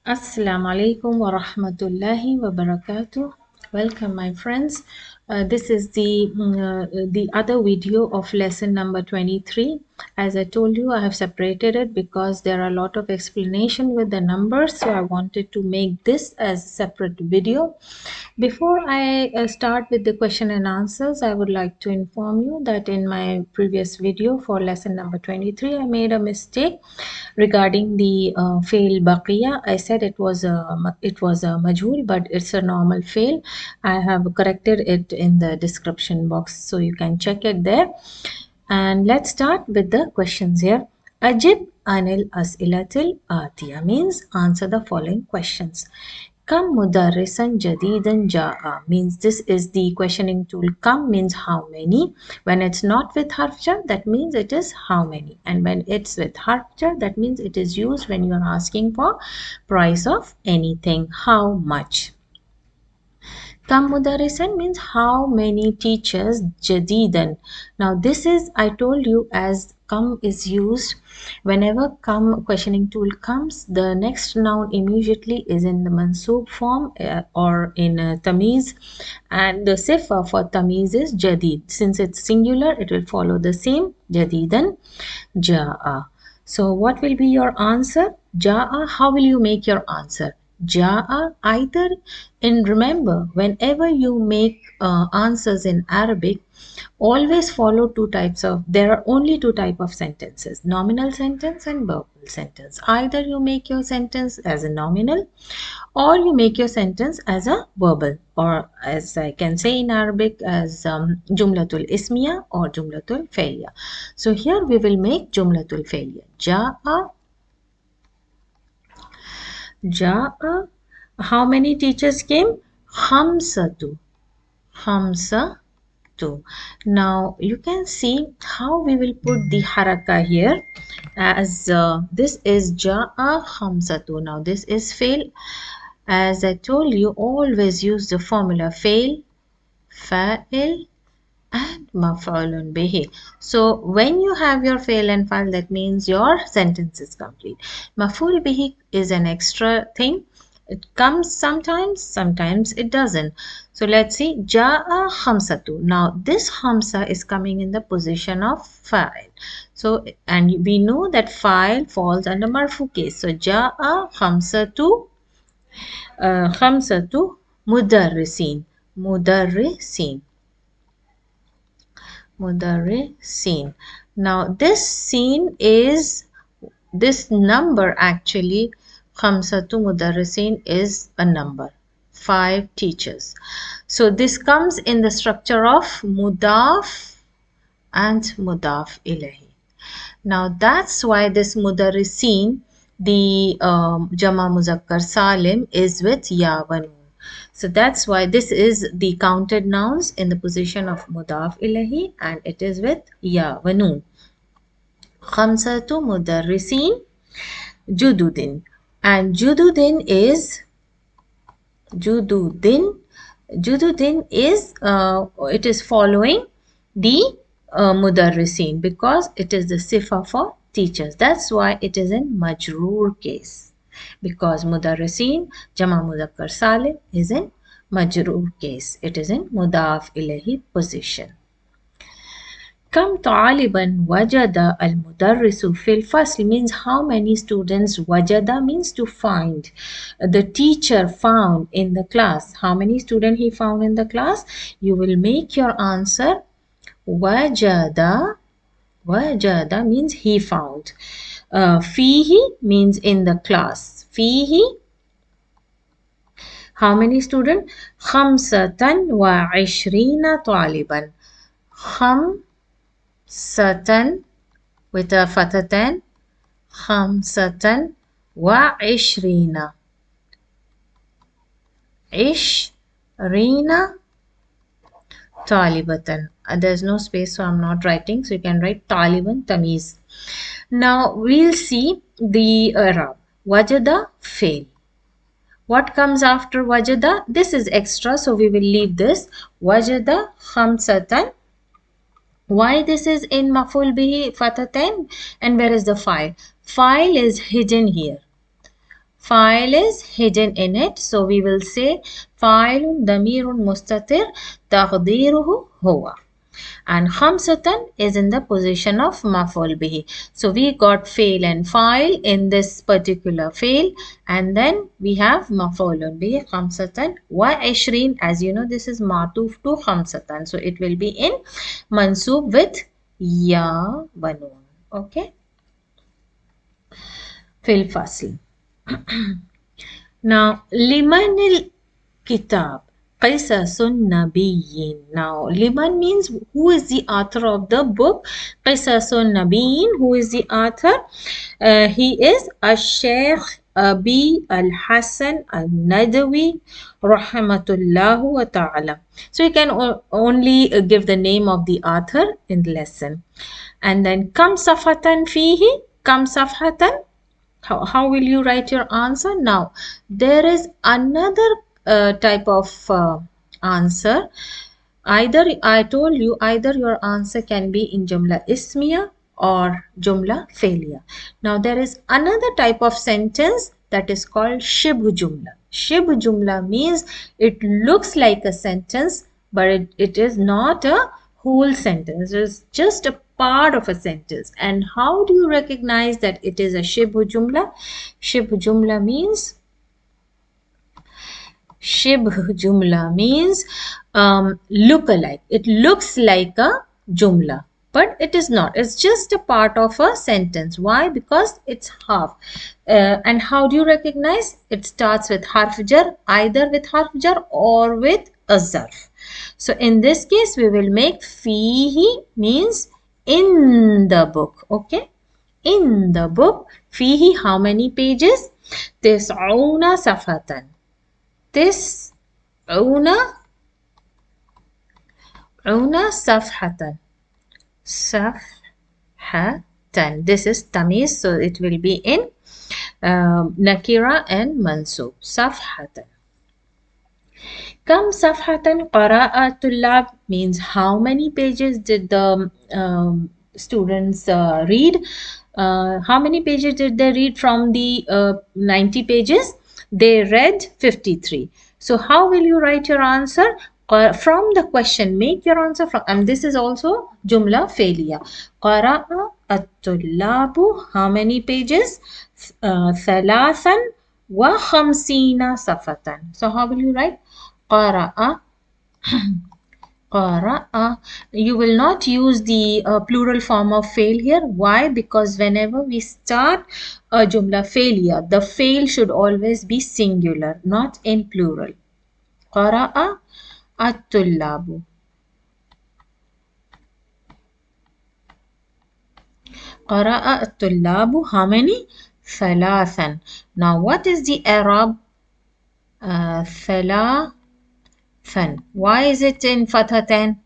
Assalamu alaikum wa rahmatullahi wa barakatuh. Welcome, my friends. This is the other video of lesson number 23. As I told you, I have separated it because there are a lot of explanation with the numbers, so I wanted to make this as a separate video. Before I start with the question and answers, I would like to inform you that in my previous video for lesson number 23, I made a mistake regarding the fail baqiya. I said it was a majhul, but it's a normal fail. I have corrected it in the description box, so you can check it there. And let's start with the questions here. Ajib anil as'ilatil atiya means answer the following questions. Kam mudarrisan jadidan ja'a means this is the questioning tool. Kam means how many. When it's not with harf jar, that means it is how many. And when it's with harf jar, that means it is used when you are asking for price of anything. How much? Kam mudarisan means how many teachers jadidan. Now this is, I told you, as kam is used whenever kam questioning tool comes, the next noun immediately is in the mansoob form or in tamiz, and the sifa for tamiz is jadid. Since it's singular, it will follow the same jadidan jaa. So what will be your answer? Jaa. How will you make your answer? Jaa, either in, remember, whenever you make answers in Arabic, always follow there are only two type of sentences, nominal sentence and verbal sentence. Either you make your sentence as a nominal or you make your sentence as a verbal, or as I can say in Arabic as jumlatul ismiya or jumlatul failure. So here we will make jumlatul failure. Ja'a. How many teachers came? Khamsatu. Now you can see how we will put the haraka here, as this is ja'a khamsatu. Now this is fail. As I told you, always use the formula fail, fa'il and maf'ulun bihi. So when you have your fail and fa'il, that means your sentence is complete. Maf'ul bihi is an extra thing. It comes sometimes it doesn't. So let's see, ja'a khamsatu. Now this khamsa is coming in the position of fa'il. So, and we know that fa'il falls under marfu case. So ja'a khamsatu mudarrisin. Now this scene is, this number actually, khamsatu mudarrisin is a number, 5 teachers. So this comes in the structure of mudaf and mudaf ilahi. Now that's why this mudarrisin, the jama muzakkar saalem, is with ya wa noon. So that's why this is the counted nouns in the position of mudaf ilahi, and it is with ya wa noon. Khamsatu mudarrisin jududin, and jududin is it is following the mudarrisin because it is the sifa for teachers. That's why it is in majroor case, because mudarrisin jama muzakkar salim is in majroor case. It is in mudaf ilahi position. Kam taliban wajada al mudarrisu fil fasl means how many students. Wajada means to find. The teacher found in the class. How many students he found in the class? You will make your answer wajada. Wajada means he found. Fihi means in the class. Fihi. How many students? Khamsatan wa ishrina taliban. Khamsatan with a fatatan. Khamsatan wa ishrina. Ishrina talibatan. There's no space, so I'm not writing. So you can write taliban tamiz. Now we'll see the eraab. Wajada, fail. What comes after wajada? This is extra, so we will leave this. Wajada khamsatan. Why this is in maf'ul bihi fatatan? And where is the file? File is hidden here. Fa'il is hidden in it. So we will say fa'ilun damirun mustatir taqdiruhu huwa. And khamsatan is in the position of maf'ul bihi. So we got fail and fa'il in this particular fail, and then we have maf'ulun bihi khamsatan wa ishreen. As you know, this is matuf to khamsatan, so it will be in mansoob with ya wa noon. Okay, fil fasl. Now limanil kitab Qisasun Nabiyyin. Now, Liman means who is the author of the book. Qisasun Nabiyyin, who is the author? He is Al-Shaykh Abi Al-Hassan Al-Nadawi Rahmatullahu wa Ta'ala. So, you can only give the name of the author in the lesson. And then, Kam Safhatan Fihi? Kam Safhatan? How will you write your answer? Now, there is another type of answer. Either I told you, either your answer can be in Jumla Ismiya or Jumla Failure. Now, there is another type of sentence that is called Shibh Jumla. Shibh Jumla means it looks like a sentence, but it is not a whole sentence. It is just a part of a sentence. And how do you recognize that it is a Shibh Jumla? Shibh Jumla means look alike. It looks like a jumla, but it is not. It's just a part of a sentence. Why? Because it's half. And how do you recognize? It starts with harf jar, either with harf jar or with a zarf. So in this case, we will make fihi means in the book. Okay, in the book. Fihi, how many pages? Tis'una safatan. Tis'una safhatan. Safhatan. This is tamiz, so it will be in nakira and mansoob. Safhatan. Kam safhatan qara'a tullab means how many pages did the students read? How many pages did they read from the 90 pages? They read 53. So how will you write your answer? From the question, make your answer from, and this is also Jumla Failure. Qara'a at-tullabu, how many pages? Thalathan wa khamsina safatan. So how will you write? Qara'a. Qara'a. You will not use the plural form of fail here. Why? Because whenever we start a Jumla Failure, the fail should always be singular, not in plural. Qara'a at-tullabu. Qara'a at-tullabu. How many? Thalathan. Now what is the eraab? Thalathan. Why is it in fathatan?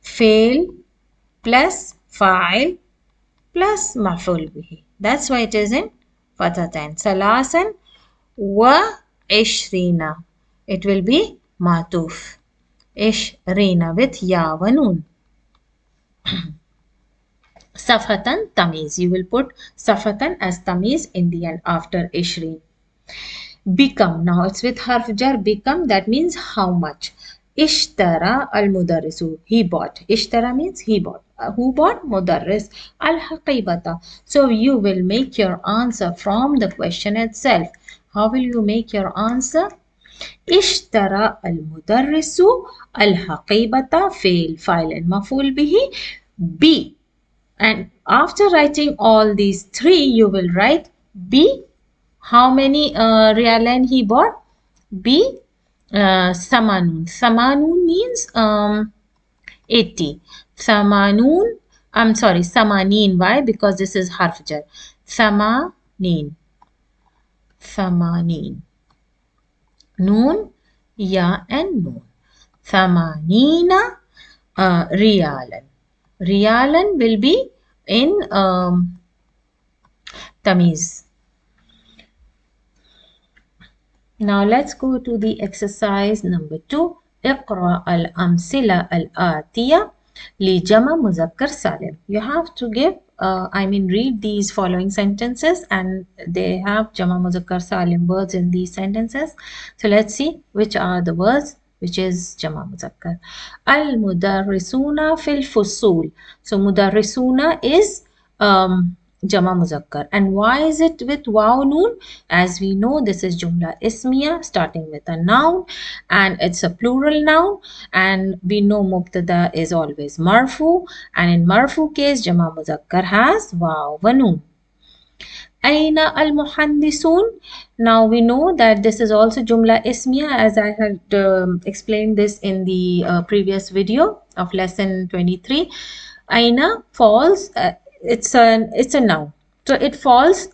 Fail plus fa'il plus maf'ul bihi. That's why it is in fathatan. Salasan wa ishrina. It will be matuf. Ishrina with ya wa noon. Safatan tamiz. You will put safatan as tamiz in the end after ishreen. Become. Now it's with harf jar. Become, that means how much. Ishtara al-mudarrisu. He bought. Ishtara means he bought. Who bought? Mudarris. Al-haqibata. So you will make your answer from the question itself. How will you make your answer? Ishtara al-mudarrisu al-haqibata. Fail, file and maf'ul bihi. B. And after writing all these three, you will write B. How many riyalan he bought? B. Samanun. Samanun means 80. Samanun. I'm sorry, Samanin. Why? Because this is harf jar. Samanin. Samanin. Noon, ya and noon. Samanina riyalan. Riyalan will be in tamiz. Now let's go to the exercise number 2. اقرأ الأمثلة الآتية li jama muzakkar saalem. You have to give, read these following sentences and they have jama muzakkar saalem words in these sentences. So let's see which are the words which is jama muzakkar. Al mudarrisuna fil fusul. So mudarrisuna is jama muzakkar. And why is it with waw noon? As we know, this is jumla ismiya starting with a noun and it's a plural noun, and we know mubtada is always marfu, and in marfu case jama muzakkar has waw wa noon. Aina al muhandisun. Now we know that this is also jumla ismiya, as I had explained this in the previous video of lesson 23. Aina falls, it's a noun. So it falls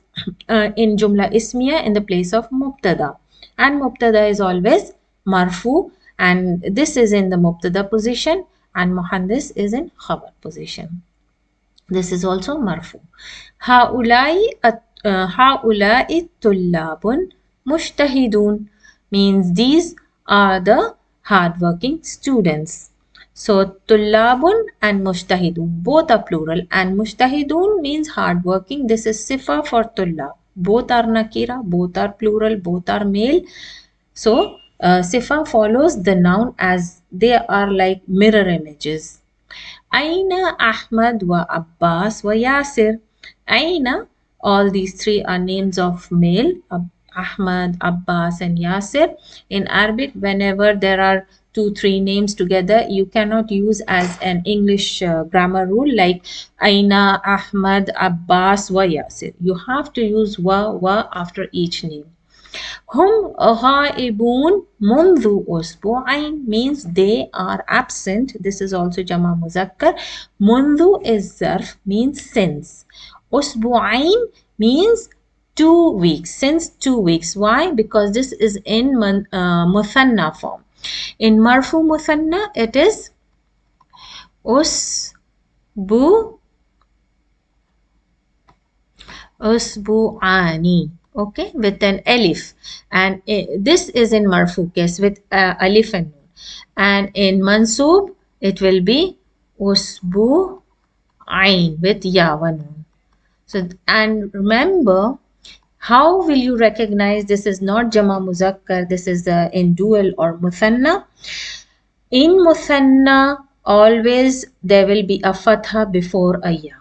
in jumla ismiya in the place of mubtada. And mubtada is always marfu, and this is in the mubtada position and muhandis is in khabar position. This is also marfu. Haulai tullabun mushtahidun means these are the hardworking students. So tullabun and mushtahidun both are plural, and mushtahidun means hardworking. This is sifa for tullab. Both are nakira, both are plural, both are male. So sifa follows the noun as they are like mirror images. Aina Ahmad wa Abbas wa Yasir. Aina, all these three are names of male, Ahmad, Abbas and Yasir. In Arabic, whenever there are 2-3 names together, you cannot use as an English grammar rule like Aina, Ahmad, Abbas wa Yasir. You have to use wa after each name. Hum ghaibun mundu usbu'ain means they are absent. This is also jama muzakkar. Mundu is zarf, means since. Usbu'ain means 2 weeks, since 2 weeks. Why? Because this is in muthanna form. In marfu muthanna it is usbu'ani. Okay, with an alif, and this is in marfu case with alif and noon, and in mansoob it will be usbu ain with ya wa noon. So, and remember, how will you recognize this is not jama muzakkar, this is in dual or muthanna? In muthanna always there will be a fatha before a ya,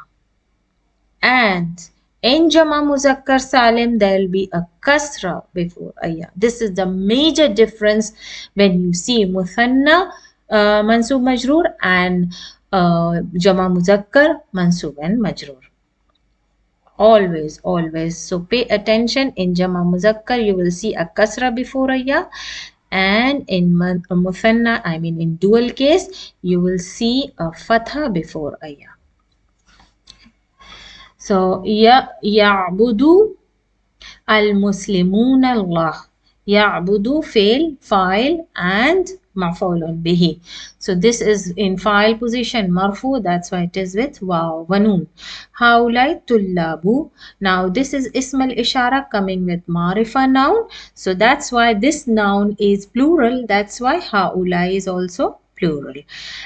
and in jama muzakkar salim there will be a kasra before a ya. This is the major difference when you see muthanna mansoob majroor and jama muzakkar mansoob and majroor. Always. So pay attention. In jama muzakkar you will see a kasra before a ya, and in muthanna, in dual case, you will see a fatha before a ya. So, ya'budu al-muslimun Allah. Ya'budu fa'il and maf'ulun bihi. So this is in fa'il position marfu, that's why it is with waw wa noon. Haulai tullabu. Now this is ism al-ishara coming with marifa noun. So that's why this noun is plural. That's why haulai is also plural,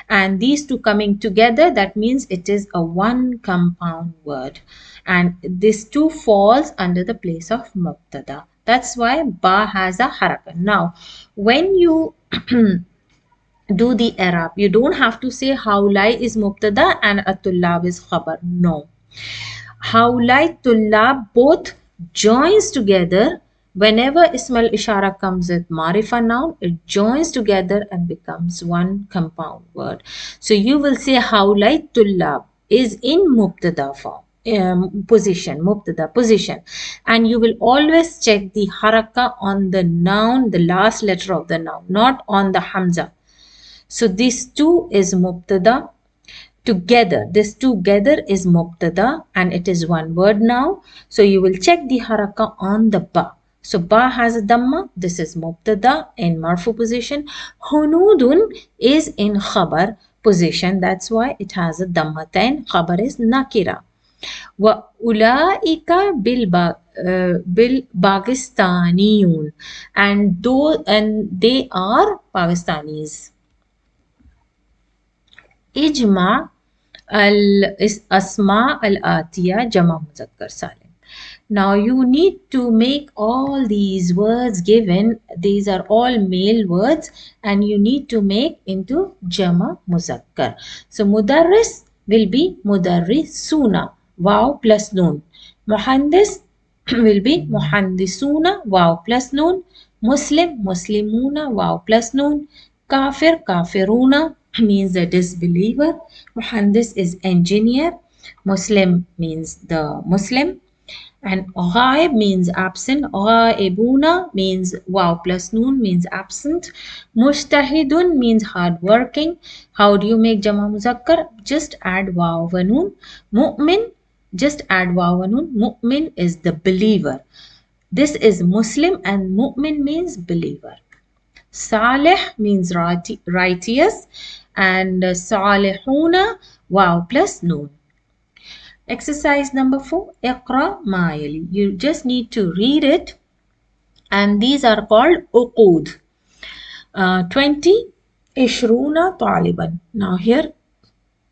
and these two coming together, that means it is a one compound word, and this two falls under the place of mubtada. That's why ba has a haraka. Now when you do the eraab, you don't have to say haulai is mubtada and atullab is khabar. No, haulai tullab both joins together. Whenever ismal ishara comes with marifa noun, it joins together and becomes one compound word. So you will say haulai tullab is in mubtada form, mubtada position, and you will always check the haraka on the noun, the last letter of the noun, not on the hamza. So this two is mubtada. Together, this together is mubtada and it is one word now. So you will check the haraka on the ba. So ba has a dhamma. This is mubtada in marfu position. Hunudun is in khabar position. That's why it has a dhamma. Then khabar is nakira. Wa ulaika bil Pakistaniyun, and they are Pakistanis. Ijma al-asma al-atiya jama muzakkar salim. Now you need to make all these words given, these are all male words, and you need to make into jama muzakkar. So mudarris will be mudarrisuna, wow plus noon. Muhandis will be muhandisuna, wow plus noon. Muslim, muslimuna, wow plus noon. Kafir, kafiruna means the disbeliever. Muhandis is engineer. Muslim means the Muslim. And ghaib means absent. Ghaibuna means wow plus noon means absent. Mujtahidun means hardworking. How do you make jama muzakkar? Just add wow wa noon. Mu'min, just add wow wa noon. Mu'min is the believer. This is Muslim and mu'min means believer. Salih means righteous and salihuna wow plus noon. Exercise number 4, Iqra ma yali. You just need to read it, and these are called uqud. 20, Ishruna Taliban. Now here,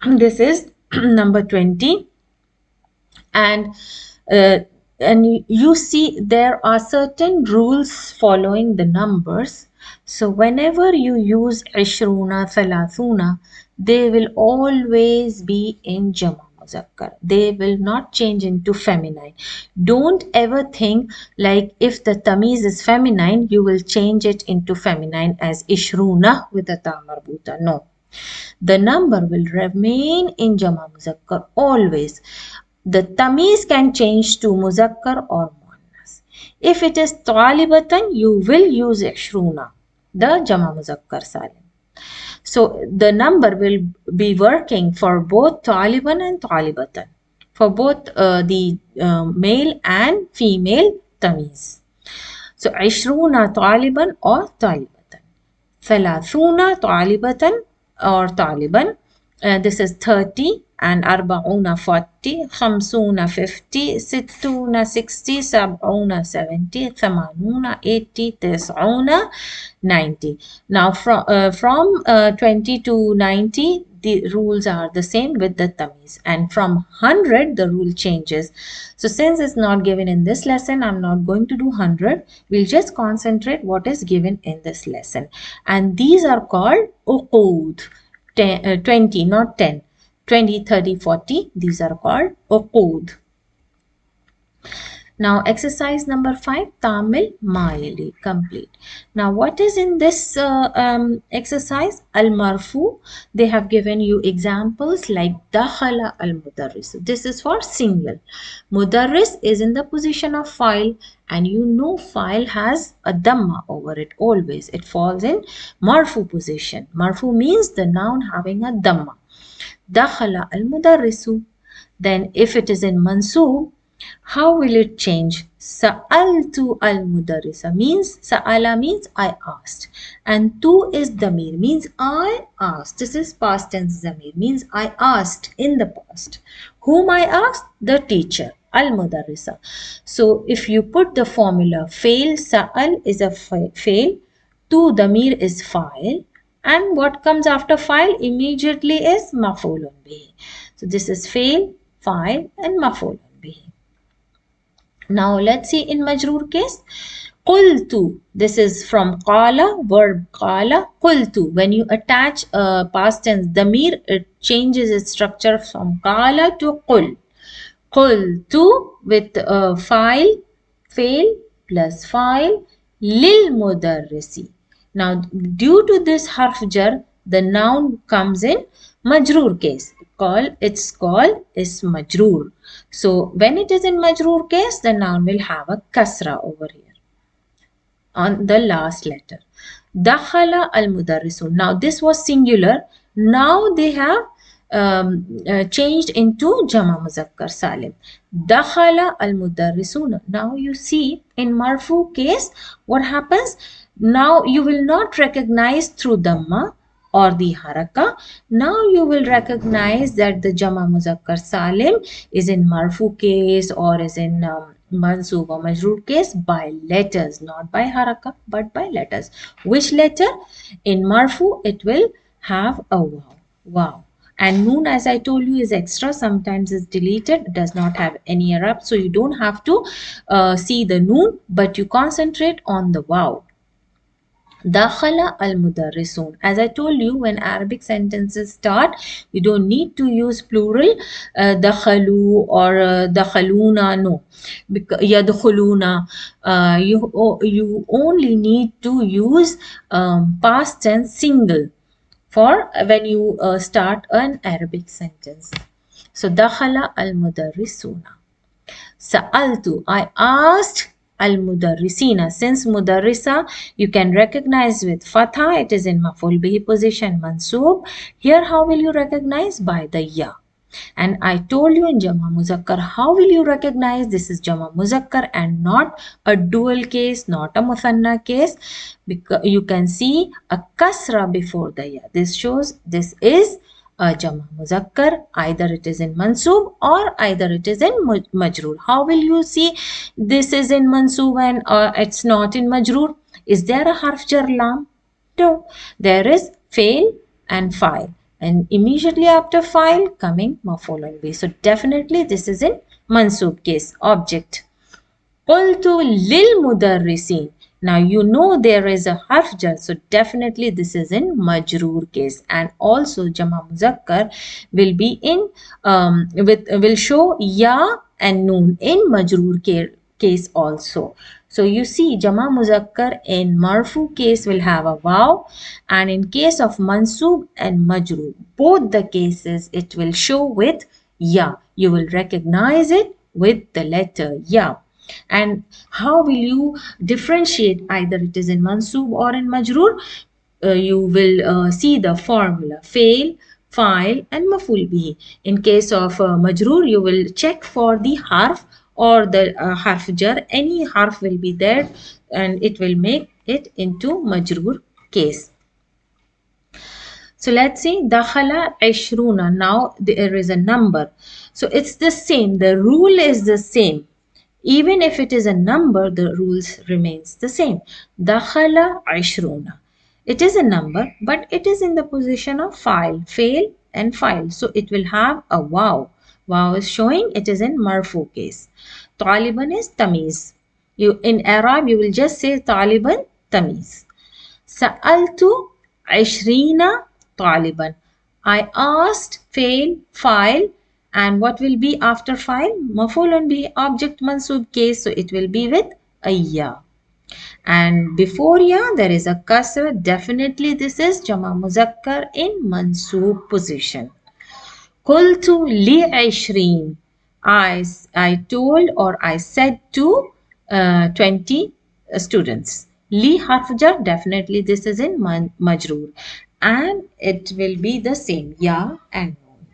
this is number 20, and uh, you see there are certain rules following the numbers. So whenever you use Ishruna, Thalathuna, they will always be in Jama Muzakkar. They will not change into feminine. Don't ever think like if the tamiz is feminine, you will change it into feminine as Ishruna with a ta marbuta. No. The number will remain in Jama Muzakkar always. The tamiz can change to muzakkar or muannas. If it is talibatan, you will use ishruna, the jama muzakkar salim. So the number will be working for both taliban and talibatan, for both the male and female tamiz. So ishruna taliban or talibatan. Thalathuna talibatan or taliban. This is 30 and arba'una 40, khamsuna 50, sittuna 60, sab'una 70, thamanuna 80, tis'una 90. Now from 20 to 90, the rules are the same with the tamiz, and from 100 the rule changes. So since it's not given in this lesson, I'm not going to do 100. We'll just concentrate what is given in this lesson, and these are called uqud. 20, not 10. 20, 30, 40, these are called uqud. Now exercise number 5, Tamil Mayali, complete. Now what is in this exercise? Al-Marfu, they have given you examples like Dakhala al-Mudarris. This is for single. Mudarris is in the position of file, and you know file has a dhamma over it always. It falls in Marfu position. Marfu means the noun having a dhamma. Dakhala al-Mudarrisu. Then if it is in mansoob, how will it change? Sa'altu al-mudarrisa means, sa'ala means I asked, and tu is damir means I asked. This is past tense damir means I asked in the past. Whom I asked? The teacher, al-mudarrisa. So if you put the formula fail, sa'al is a fail, tu damir is file, and what comes after file immediately is maf'ulun bihi. So this is fail, file, and maf'ulun bihi. Now let's see in majroor case. Qultu. This is from qala, verb qala. Qultu. When you attach a past tense damir, it changes its structure from qala to qul. Qultu with file, fail plus file, lil mudarrisi. Now due to this harf jar, the noun comes in majroor case. It's called is majroor. So when it is in majroor case, the noun will have a kasra over here on the last letter. Dakhala al-mudarrisun. Now this was singular. Now they have changed into jama muzakkar salim. Dakhala al-mudarrisun. Now you see in marfu case what happens? Now you will not recognize through dhamma or the haraka. Now you will recognize that the jama muzakkar salim is in marfu case or is in mansoob or majroor case by letters, not by haraka but by letters. Which letter? In marfu it will have a wow. Wow. And noon, as I told you, is extra, sometimes is deleted, does not have any eraab, so you don't have to see the noon, but you concentrate on the wow. Dakhala al-mudarrisun. As I told you, when Arabic sentences start, you don't need to use plural, dakhalu or dakhaluna, no. Yadkhuluna. You only need to use past tense single for when you start an Arabic sentence. So, dakhala al-mudarrisuna. Sa'altu, I asked al-mudarrisina. Since mudarrisa you can recognize with fatha, it is in maf'ul bihi position mansoob. Here how will you recognize? By the ya. And I told you in jama muzakkar, how will you recognize this is jama muzakkar and not a dual case, not a muthanna case? Because you can see a kasra before the ya. This shows this is a jama muzakkar, either it is in mansoob or either it is in majroor. How will you see this is in mansoob and it's not in majroor? Is there a harf jar lam? No, there is fail and file, and immediately after file coming maf'ulun bi. So definitely this is in mansoob case, object. Qultu lil mudarrisin. Now you know there is a harf jar, so definitely this is in majroor case, and also jama muzakkar will be in will show ya and noon in majroor case also. So you see jama muzakkar in marfu case will have a waw, and in case of mansoob and majroor, both the cases it will show with ya. You will recognize it with the letter ya. And how will you differentiate either it is in mansoob or in majroor? You will see the formula fail, file and maf'ul bihi. In case of majroor, you will check for the harf or the harf jar. Any harf will be there and it will make it into majroor case. So let's see, dakhala ishruna. Now there is a number. So it's the same. The rule is the same. Even if it is a number, the rules remains the same. Dakhala ishruna. It is a number, but it is in the position of file, fail and file. So it will have a wow. Wow is showing it is in marfu case. Taliban is tamiz. In eraab you will just say taliban tamiz. Sa'altu ishrina taliban. I asked fail, file, and what will be after file? Maf'ulun be object mansoob case, so it will be with a ya. And before ya there is a kasra. Definitely this is jama muzakkar in mansoob position. Qultu li ishreen. I told or I said to 20 students. Li harf jar, definitely this is in majroor, and it will be the same ya and noon.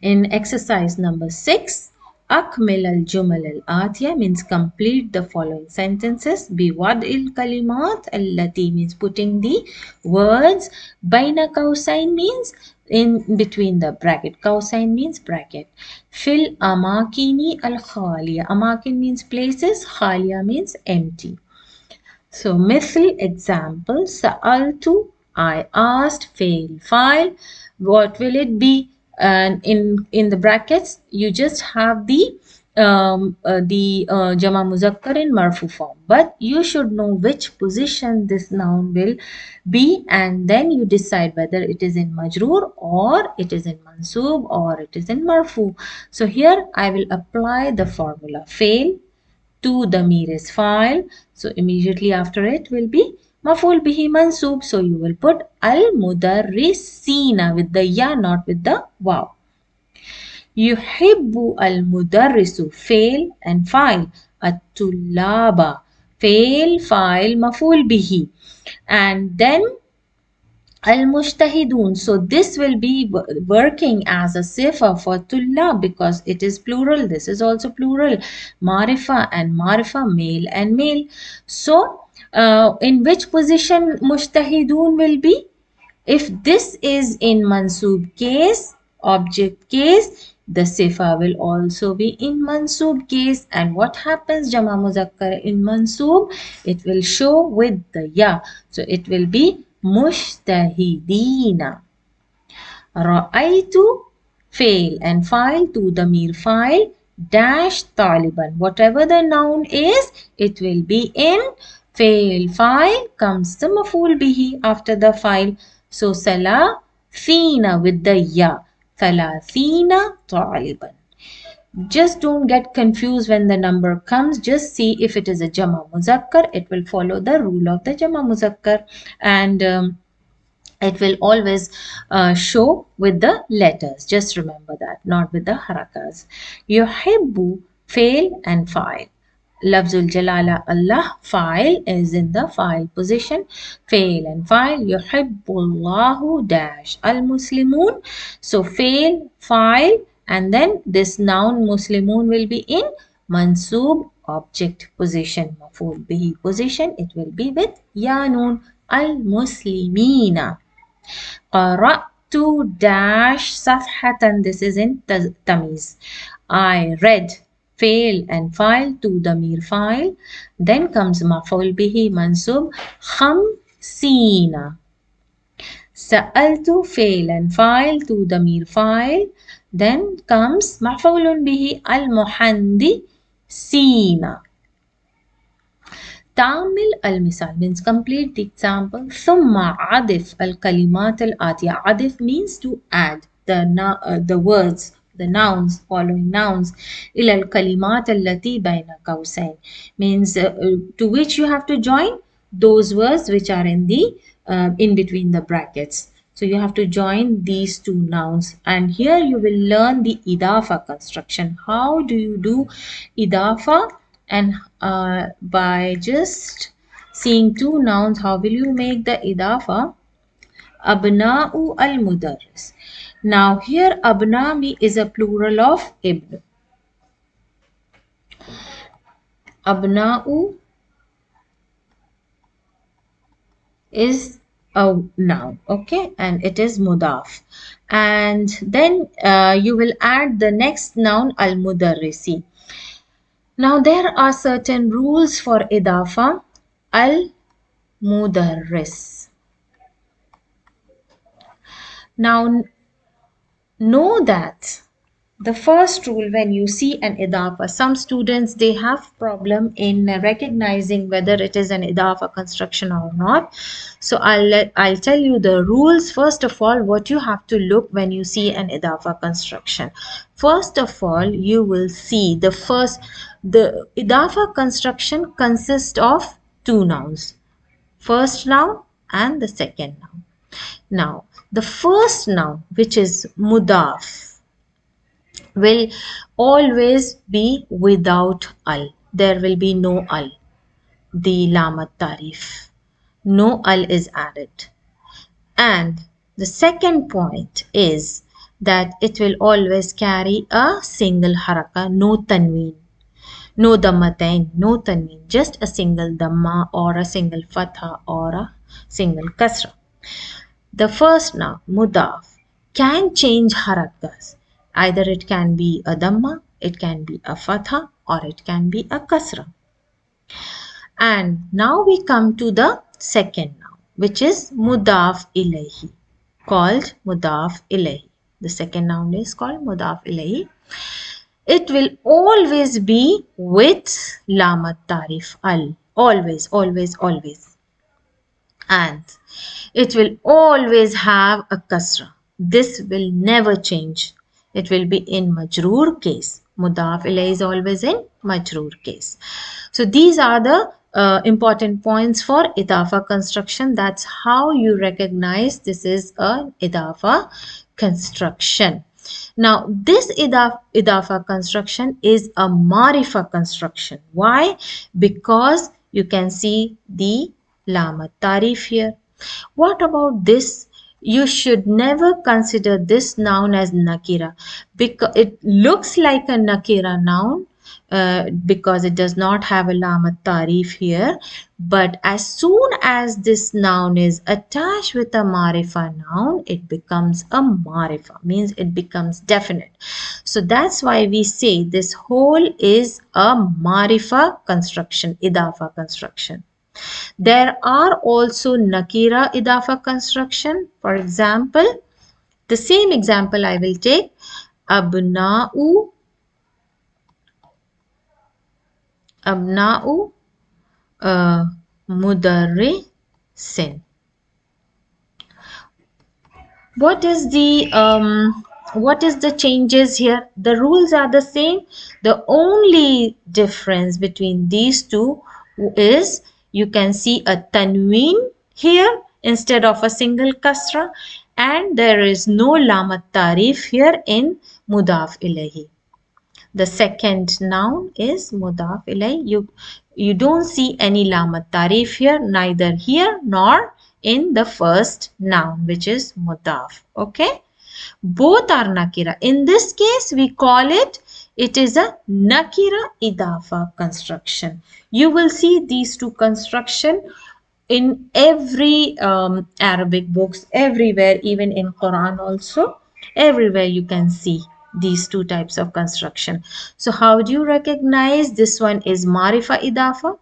In exercise number 6, Akmil al-Jumal al-Atiya means complete the following sentences. Biwad'il kalimat allati means putting the words. Baina kausain means in between the bracket. Kausain means bracket. Fil amakini al-khaliya. Amakin means places. Khaliya means empty. So, mithl example. Sa'altu, I asked, fail, file. What will it be? And in the brackets, you just have the jama muzakkar in marfu form. But you should know which position this noun will be, and then you decide whether it is in majroor or it is in mansoob or it is in marfu. So here I will apply the formula. Fail, to damir is file, so immediately after it will be maf'ul bihi mansoob, so you will put al mudarrisina with the ya, not with the waw. Yuhibbu al mudarrisu, fail and file. At-tullaba, fail, file, maf'ul bihi, and then Al-Mujtahidun. So this will be working as a sifa for tullab because it is plural. This is also plural. Marifa and marifa, male and male. So in which position Mujtahidun will be? If this is in mansoob case, object case, the sifa will also be in mansoob case. And what happens jama muzakkar in mansoob? It will show with the ya. So it will be mushtahidina. Ra'aytu, fail and file to damir file dash taliban. Whatever the noun is, it will be in fail file comes the maf'ul bihi after the file. So salafina with the ya. Thalathina taliban. Just don't get confused when the number comes. Just see if it is a jama muzakkar. It will follow the rule of the jama muzakkar, and it will always show with the letters. Just remember that, not with the harakas. Yuhibbu, fail and file. Lafzul Jalala Allah, file is in the file position. Fail and file. Yuhibbullahu dash al Muslimun. So fail, file, and then this noun Muslimun will be in mansoob object position. Maf'ul bihi position. It will be with ya noon al Muslimina. Qara'tu dash safhatan. This is in tamiz. I read, fail and file to damir file. Then comes maf'ul bihi mansub khamsina. Sa'altu, fail and file to damir file. Then comes maf'ulun bihi al muhandi sina. Tamil al-misal means complete the example. Thumma adif al-kalimat al-atiya. Adif means to add the words, the nouns, following nouns. Ila al-kalimat allati bayna qawsayn means to which you have to join those words which are in the in between the brackets. So you have to join these two nouns, and here you will learn the idafa construction. How do you do idafa? And by just seeing two nouns, how will you make the idafa? Abna'u al-mudarris. Now here abna is a plural of ibn. Abna'u is a noun, okay, and it is mudaf. And then you will add the next noun al-mudarrisi. Now there are certain rules for idafa. Al-mudarris. Now know that the first rule when you see an idafa, some students they have problem in recognizing whether it is an idafa construction or not. So I'll tell you the rules. First of all, what you have to look when you see an idafa construction. First of all, you will see the idafa construction consists of two nouns, first noun and the second noun. Now the first noun, which is mudaf, will always be without al. There will be no al. The lamat tarif. No al is added. And the second point is that it will always carry a single haraka, no tanween, no dammatain, no tanween, just a single damma or a single fatha or a single kasra. The first noun, mudaf, can change harakas. Either it can be a damma, it can be a fatha, or it can be a kasra. And now we come to the second noun, which is mudaf ilayhi, called mudaf ilayhi. The second noun is called mudaf ilayhi. It will always be with lamat tarif al. Always, always, always. And it will always have a kasra. This will never change. It will be in majroor case. Mudaf ilayhi is always in majroor case. So these are the important points for idafa construction. That's how you recognize this is a idafa construction. Now this idafa construction is a marifa construction. Why? Because you can see the lamat tarif here. What about this? You should never consider this noun as nakira, because it looks like a nakira noun because it does not have a lamat tarif here. But as soon as this noun is attached with a marifa noun, it becomes a marifa, means it becomes definite. So that's why we say this whole is a marifa construction, idafa construction. There are also nakira idafa construction. For example, The same example I will take. Abna'u, abna'u mudarrisin. What is the changes here? The rules are the same. The only difference between these two is you can see a tanween here instead of a single kasra, and there is no lam at-tarif here in mudaf ilayhi. The second noun is mudaf ilayhi. You don't see any lam at-tarif here, neither here nor in the first noun, which is mudaf. Okay, both are nakira. In this case we call it is a nakira idafa construction. You will see these two construction in every Arabic books, everywhere, even in Quran also. Everywhere you can see these two types of construction. So how do you recognize this one is marifa idafa?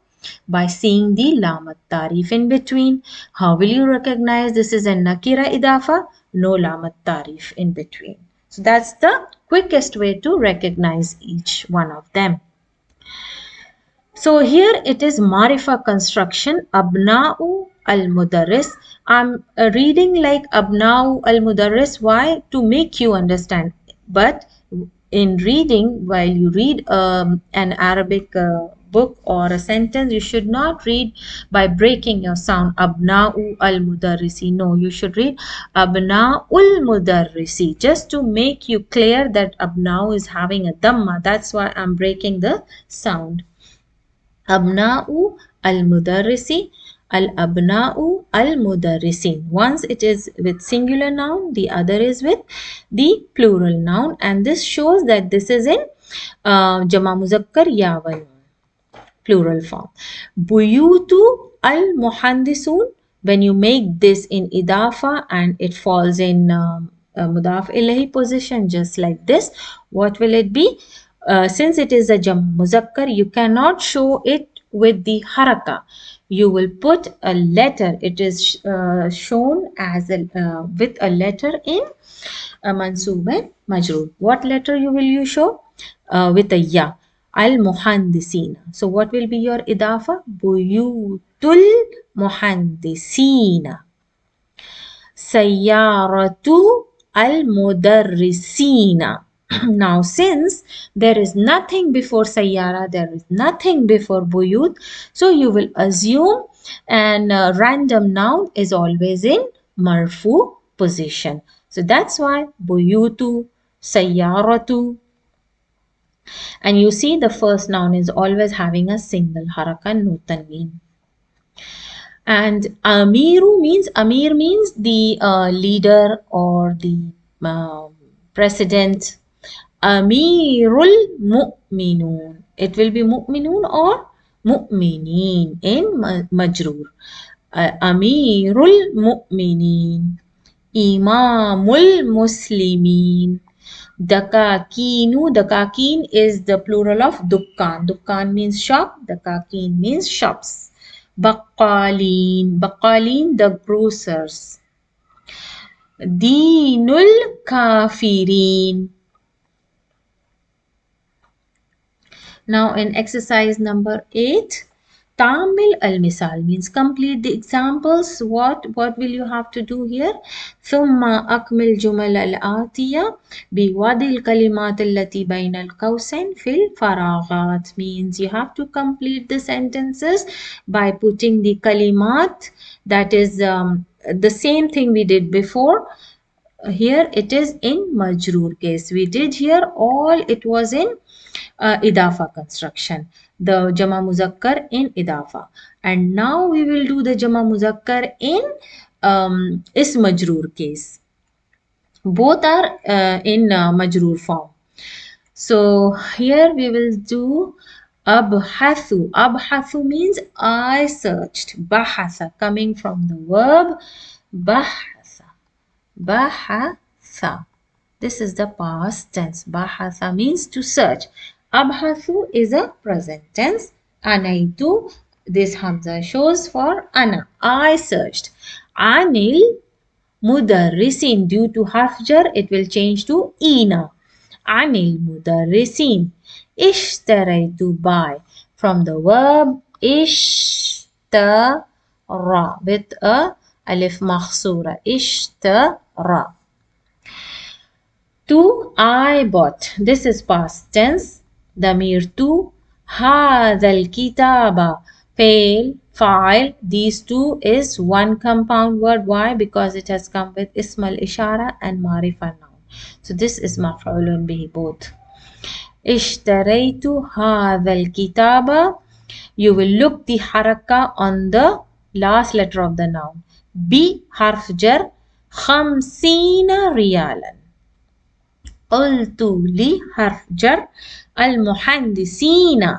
By seeing the lam at-tarif in between. How will you recognize this is a nakira idafa? No lam at-tarif in between. So that's the quickest way to recognize each one of them. So here it is marifa construction, abna'u al-mudarris. I'm reading like abna'u al-mudarris. Why? To make you understand. But in reading, while you read an Arabic book or a sentence, you should not read by breaking your sound. Abna'u al-mudarrisi. No, you should read abna'ul mudarrisi. Just to make you clear that abna'u is having a dhamma. That's why I'm breaking the sound. Abna'u al-mudarrisi, al-abna'u al-mudarrisin. Once it is with singular noun, the other is with the plural noun, and this shows that this is in jama muzakkar yawan, plural form. Buyutu al-muhandisun, when you make this in idafa and it falls in mudaf ilahi position just like this, what will it be? Since it is a jam muzakkar, you cannot show it with the haraka. You will put a letter. It is shown as with a letter in mansoob and majroor. What letter you will you show? With a ya. Al muhandisina. So what will be your idafa? Buyutul muhandisina. Sayyaratu al-mudarrisina. Now, since there is nothing before sayyara, there is nothing before buyut, so you will assume an random noun is always in marfu position. So that's why buyutu, sayyaratu. And you see the first noun is always having a single haraka, no tanween. And amir means the leader or the president. Amirul mu'minun. It will be mu'minun or mu'minin in majroor. Amirul mu'minin. Imamul muslimin. Dakakinu. Dakakin is the plural of dukkan. Dukkan means shop. Dakakin means shops. Baqqalin. Baqqalin, the grocers. Dinul kafirin. Now in exercise number 8, Tamil al-misal means complete the examples. What will you have to do here? ثم أكمل جمل الآتية بوضع الكلمات التي بين القوسين في الفراغات. Means you have to complete the sentences by putting the kalimat, that is the same thing we did before. Here it is in majroor case. We did here all it was in idafa construction, the jama muzakkar in idafa, and now we will do the jama muzakkar in is majroor case. Both are in majroor form. So here we will do abhathu. Abhathu means I searched. Bahasa, coming from the verb bahasa. Bahasa. This is the past tense. Bahasa means to search. Abhathu is a present tense. Anaitu, this hamza shows for ana. I searched. Anil Mudarrisin, due to harf jar, it will change to ina. Anil mudarrisin. Ishtaraitu, buy. From the verb ishtara with a alif makhsura. Ishtara. To, I bought. This is past tense. Damir to. هذا الكتاب. Fail, file. These two is one compound word. Why? Because it has come with ism al-ishara and marifa noun. So this is maf'ulun bihi both. اشتريت هذا الكتاب. You will look the haraka on the last letter of the noun. B harf jar. 50 ريالا. قلت لي حرف جر المهندسين.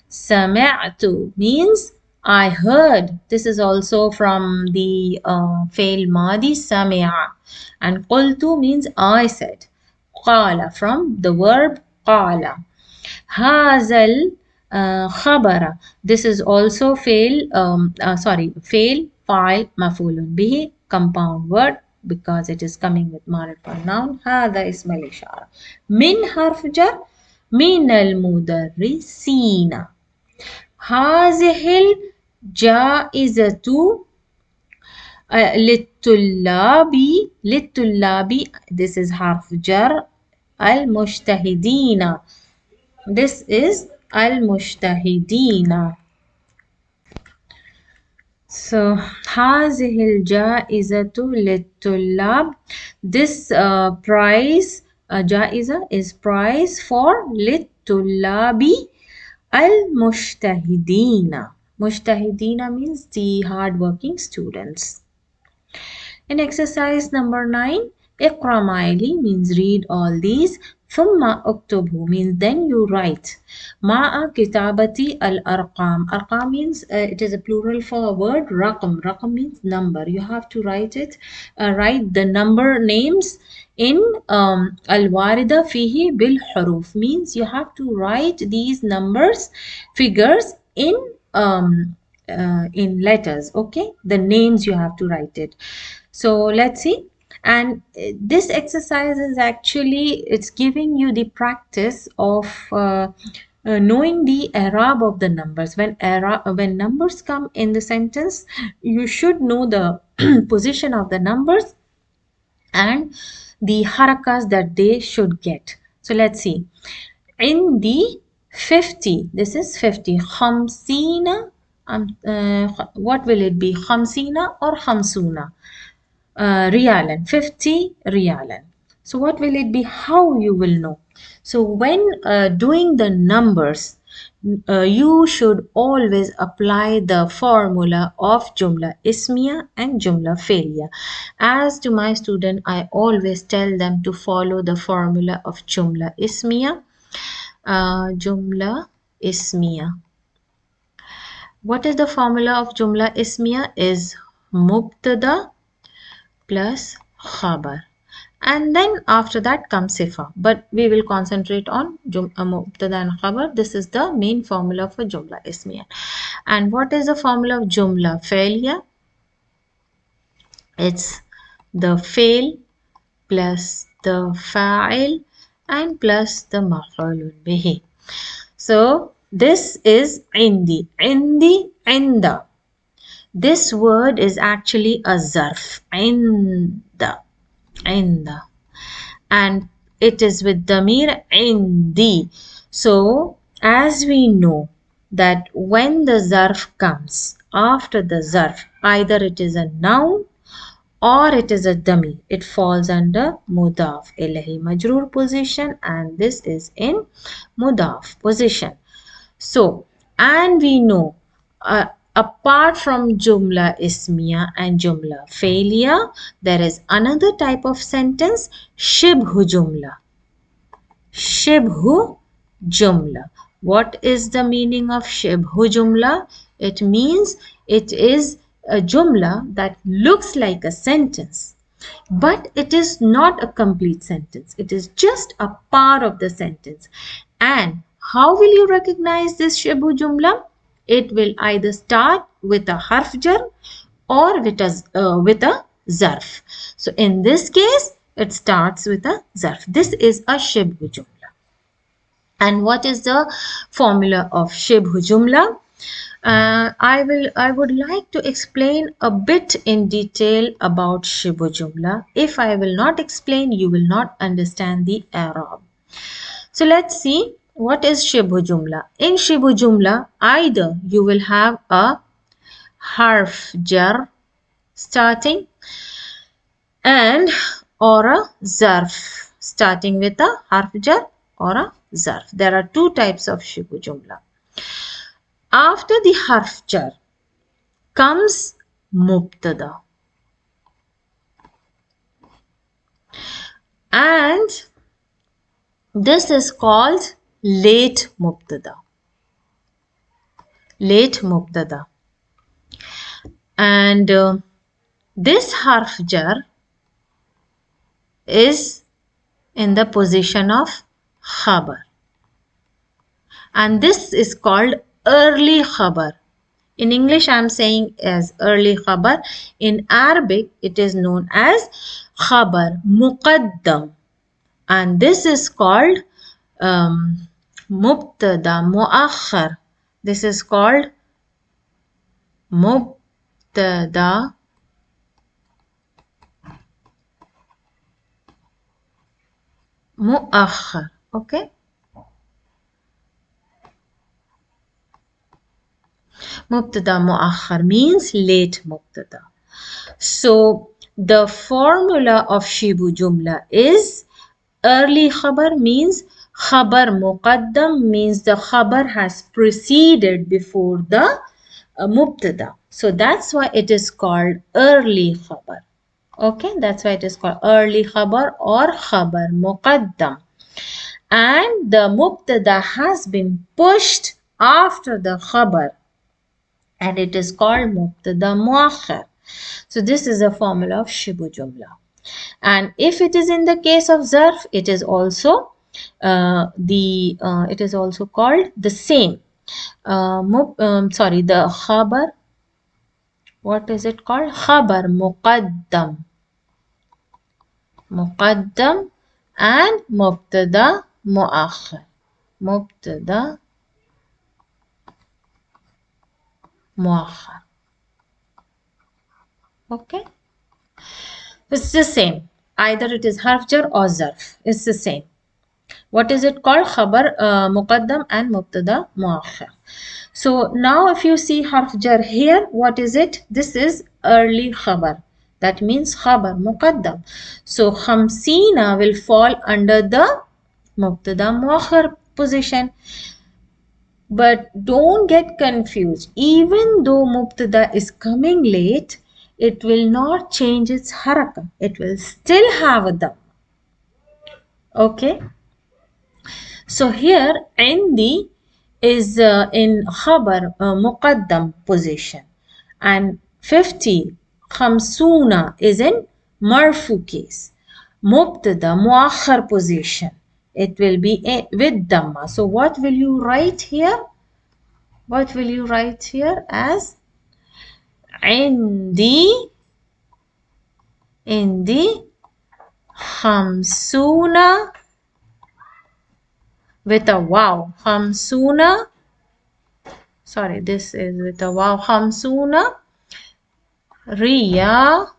سمعت means I heard. This is also from the fail madi سمع. And قلت means I said. قال from the verb قال. هذا الخبر. This is also fail file مفعول به compound word because it is coming with marifa noun. هذا اسم الإشارة. من حرف جر من المدرسين. هذه الجائزة للطلاب. This is حرف جر. المجتهدين. This is المجتهدين. So هذه الجائزة للطلاب. This prize جائزة is prize for للطلاب المجتهدين. مجتهدين means the hardworking students. In exercise number 9, اقرأ معي means read all these. ثم اكتبه means then you write. مع كتابة الأرقام. أرقام means it is a plural for a word. رقم. رقم means number. You have to write it. Write the number names in الواردة فيه بالحروف means you have to write these numbers, figures in letters. Okay, the names you have to write it. So let's see. And this exercise is actually, it's giving you the practice of knowing the eraab of the numbers. When numbers come in the sentence, you should know the position of the numbers and the harakas that they should get. So let's see. In the 50, this is 50. Khamsina, what will it be? Khamsina or khamsuna? Riyalan, 50 riyalan. So what will it be? How you will know? So when doing the numbers, you should always apply the formula of jumla ismiya and jumla failure. As to my student, I always tell them to follow the formula of jumla ismiya. Jumla ismiya. What is the formula of jumla ismiya? Is mubtada plus khabar, and then after that comes sifa, but we will concentrate on mubtada and khabar. This is the main formula for jumla ismiya. And what is the formula of jumla failure? It's the fail plus the fa'il and plus the maf'ulun bihi. So this is indi, inda. This word is actually a zarf, inda, and it is with damir indi. So as we know that when the zarf comes after the zarf, either it is a noun or it is a damir, it falls under mudaf ilahi majroor position, and this is in mudaf position. So, and we know apart from jumla ismiya and jumla failure, there is another type of sentence, shibhu jumla. Shibhu jumla. What is the meaning of shibhu jumla? It means it is a jumla that looks like a sentence, but it is not a complete sentence. It is just a part of the sentence. And how will you recognize this shibhu jumla? It will either start with a harf jar or with a zarf. So in this case, it starts with a zarf. This is a shibhu jumla. And what is the formula of shibhu jumla? I would like to explain a bit in detail about shibhu jumla. If I will not explain, you will not understand the eraab. So let's see what is shibhu jumla. In shibhu jumla, either you will have a harf jar starting and or a zarf starting with a harf jar or a zarf. There are two types of shibhu jumla. After the harf jar comes mubtada, and this is called late mubtada. Late mubtada. And this harf jar is in the position of khabar. And this is called early khabar. In English, I am saying as early khabar. In Arabic, it is known as khabar muqaddam. And this is called mubtada muakhar. This is called mubtada muakhar. Okay. Mubtada muakhar means late mubtada. So the formula of shibhu jumla is early khabar means khabar muqaddam means the khabar has preceded before the mubtada. So that's why it is called early khabar. Okay, that's why it is called early khabar or khabar muqaddam. And the mubtada has been pushed after the khabar, and it is called mubtada muakhar. So this is a formula of shibhu jumla. And if it is in the case of zarf, it is also it is also called the same. The khabar. What is it called? Khabar muqaddam. Muqaddam and mubtada muakhar. Mubtada muakhar. Okay. It's the same. Either it is harf jar or zarf. It's the same. What is it called? Khabar muqaddam and mubtada muakhar. So now if you see harf jar here, what is it? This is early khabar. That means khabar muqaddam. So khamsina will fall under the mubtada muakhar position. But don't get confused. Even though mubtada is coming late, it will not change its haraka. It will still have a dam. Okay. So here indi is in khabar muqaddam position, and 50 khamsuna is in marfu case. Mubtada muakhar position. It will be with dhamma. So what will you write here? What will you write here as indi khamsuna with a wow. Khamsuna. Sorry, this is with a wow. Khamsuna riyalan.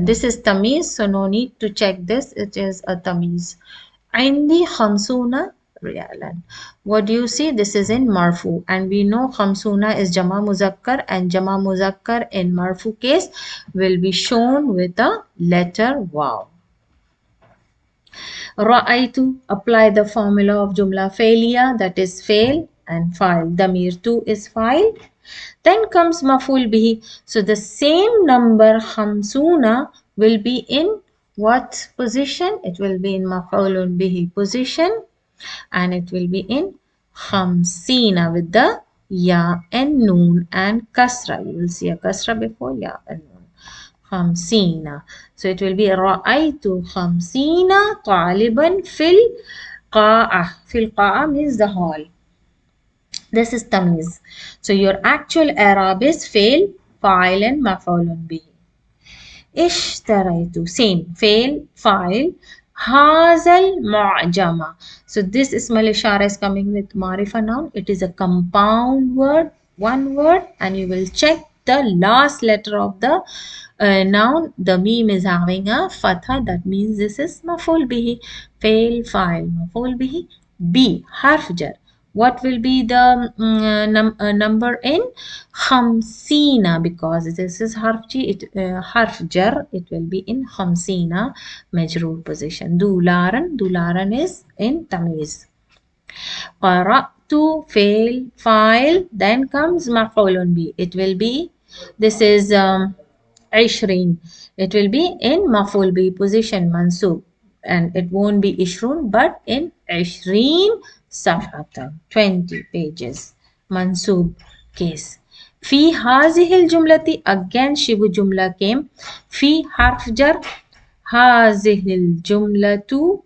This is tamiz, so no need to check this. It is a tamiz. Indi khamsuna riyalan. What do you see? This is in marfu, and we know khamsuna is jama muzakkar, and jama muzakkar in marfu case will be shown with a letter wow. Ra'aytu, apply the formula of jumla failure, that is fail and file. Damir 2 is file. Then comes maful bihi. So the same number khamsuna will be in what position? It will be in maf'ulun bihi position, and it will be in khamsina with the ya and noon and kasra. You will see a kasra before ya and noon. Khamsina. So it will be ra'aytu khamsina taliban fil qa'ah. Fil qa'ah means the hall. This is tamiz. So your actual eraab is fail, fa'il and maf'ulun bihi. اشتريت. Same. Fail, file. هذا المعجم. So this ism ishara is coming with marifa noun. It is a compound word, one word, and you will check the last letter of the noun. The meme is having a fatha. That means this is maful bihi. Fail, file, maful bihi. B. Harf jar. What will be the number in khamsina? Because this is harf jar, it will be in khamsina majroor position. Dularan is in tamiz. Qara'tu, fail, file, then comes maf'ulun bi. It will be, this is 20. It will be in maf'ul bi position, mansoob. And it won't be ishrun, but in 20 safhatan, 20 pages. Mansoob case. في هذه الجملة, again shibu jumla came. في حرف جر. هذه الجملة,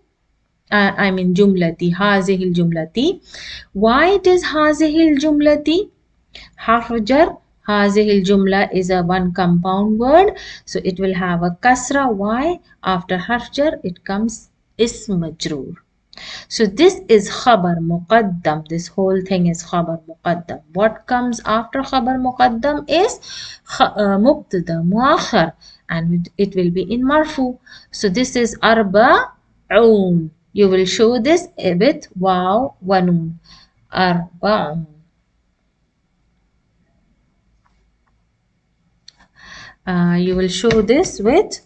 I mean جملتي. هذه الجملة. Why does هذه الجملة حرف جر? هذه الجملة is a one compound word, so it will have a kasra. Why? After حرف جر it comes اسم مجرور. So this is khabar muqaddam. This whole thing is khabar muqaddam. What comes after khabar muqaddam is mubtada muakhar, and it will be in marfu. So this is arba'un. You will show this with waw wa noon. Arba'un. You will show this with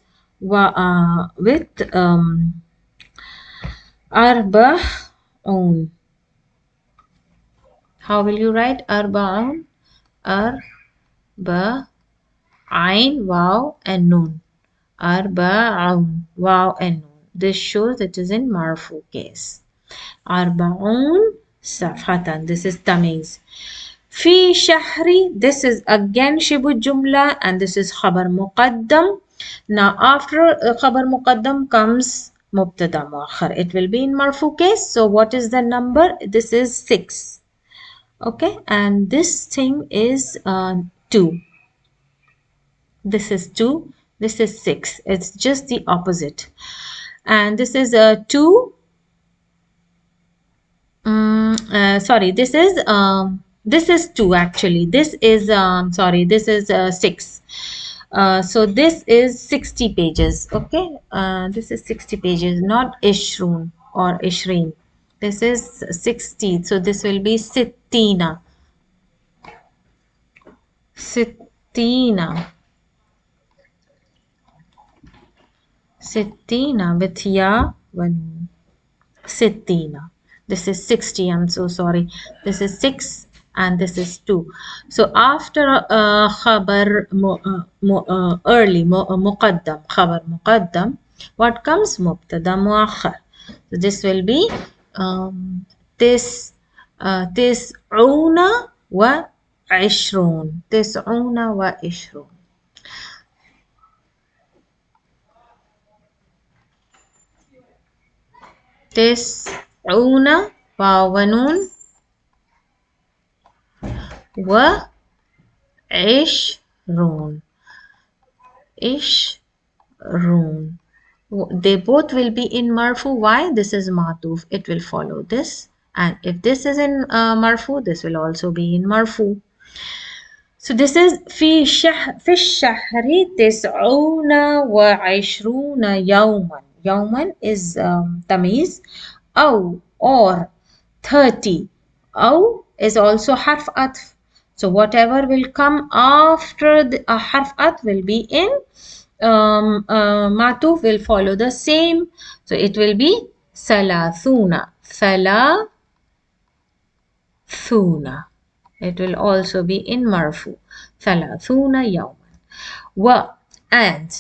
arba'un. How will you write arba'un? Ain, waw and noon. Arba'un, waw and noon. This shows it is in marfu case. Arba'un safhatan. This is tamiz. Fi shahri. This is again shibu jumla, and this is khabar muqaddam. Now after khabar muqaddam comes mubtada muakhar. It will be in marfu case. So what is the number? This is 6. Okay, and this thing is 2. This is 2. This is 6. It's just the opposite. And this is 2. Sorry, this is 2 actually. This is sorry, this is 6. So this is 60 pages. Okay, this is 60 pages, not ishrun or ishreen. This is 60. So this will be sittina. Sittina. Sittina with ya one. Sittina. This is 60. I'm so sorry. This is 6 and this is 2. So after khabar muqaddam, khabar muqaddam, what comes? Mubtada muakhar. So this will be tis'una wa ishrun. Tis'una wa ishrun. tis'una waw wa noon wa ishrun. Ishrun. They both will be in marfu. Why? This is matuf. It will follow this. And if this is in marfu, this will also be in marfu. So this is في الشهر 29 يوما. Yawman is tamiz. Aw or 30. Aw is also harf atf. So whatever will come after the harf atf will be in matuf, will follow the same. So it will be salathuna. Thalathuna. It will also be in marfu. Thalathuna yawman. Wa and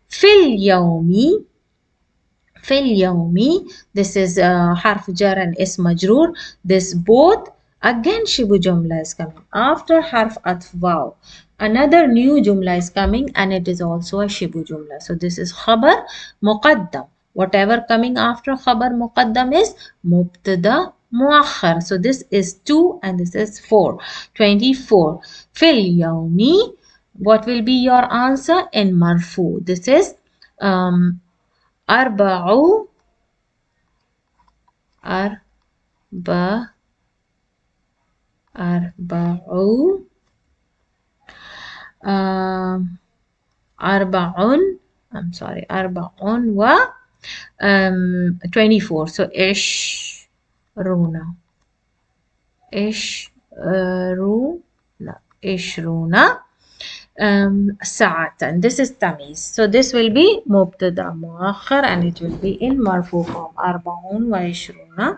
fil yawmi. Fil yawmi, this is harf jar and is majroor. This both, again shibu jumla is coming after harf atf waw. Another new jumla is coming and it is also a shibu jumla. So this is khabar muqaddam. Whatever coming after khabar muqaddam is mubtada muakhar. So this is 2 and this is 4. 24. Fil yawmi What will be your answer in marfu? This is arba'u, arba, arba'u, arba'un, I'm sorry, arba'un wa 24. So ishruna, ishruna sa'atan. This is tamiz. So this will be mubtada muakhar and it will be in marfu form. Arba'un wa ishruna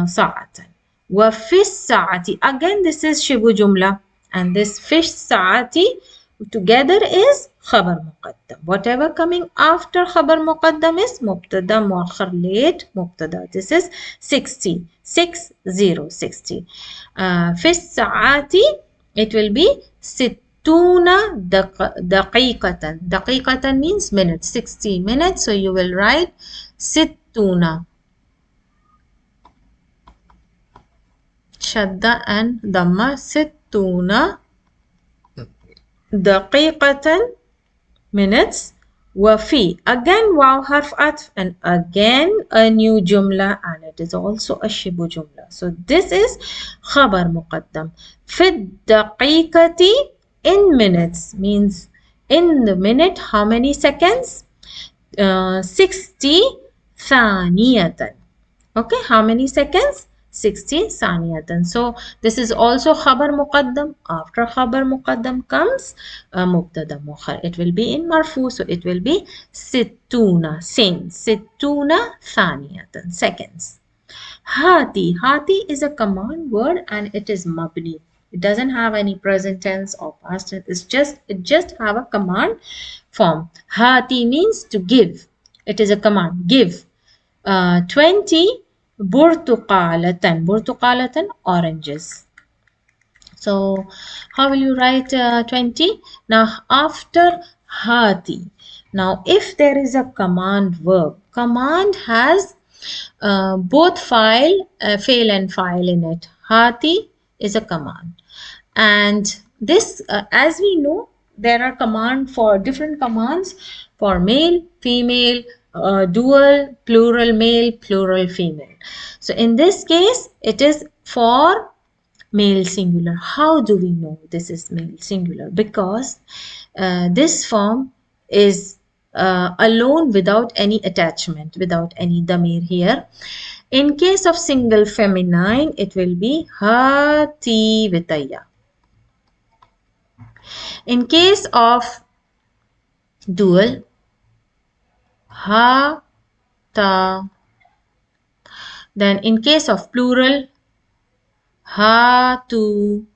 sa'atan. Wa fi sa'ati. Again this is shibu jumla and this fish sa'ati together is khabar muqaddam. Whatever coming after khabar muqaddam is mubtada muakhar late mubtada. This is 60. 60. Fi sa'ati it will be sittuna daqiqatan. Daqiqatan means minutes. 60 minutes. So you will write sittuna. Shadda and dhamma. Sittuna daqiqatan minutes. Wafi. Again waw harf atf and again a new jumla and it is also a shibu jumla. So this is khabar muqaddam. Fi daqiqati in minutes means in the minute how many seconds? 60 thaniyatan. Okay, how many seconds? 60 saniyatan. So this is also khabar muqaddam. After khabar muqaddam comes mubtada muakhar. It will be in marfu. So it will be sittuna. Same. Sittuna thaniyatan. Seconds. Hati. Hati is a command word and it is mabni. It doesn't have any present tense or past tense. It just have a command form. Hati means to give. It is a command. Give. 20 burtuqalatan. Burtuqalatan, oranges. So how will you write 20? Now after hati. Now if there is a command verb, command has both fail and file in it. Hati is a command. And this, as we know, there are different commands for male, female, dual, plural male, plural female. So in this case, it is for male singular. How do we know this is male singular? Because this form is alone without any attachment, without any damir here. In case of single feminine, it will be hati with a ya. In case of dual, ha, ta. Then in case of plural, ha, tu.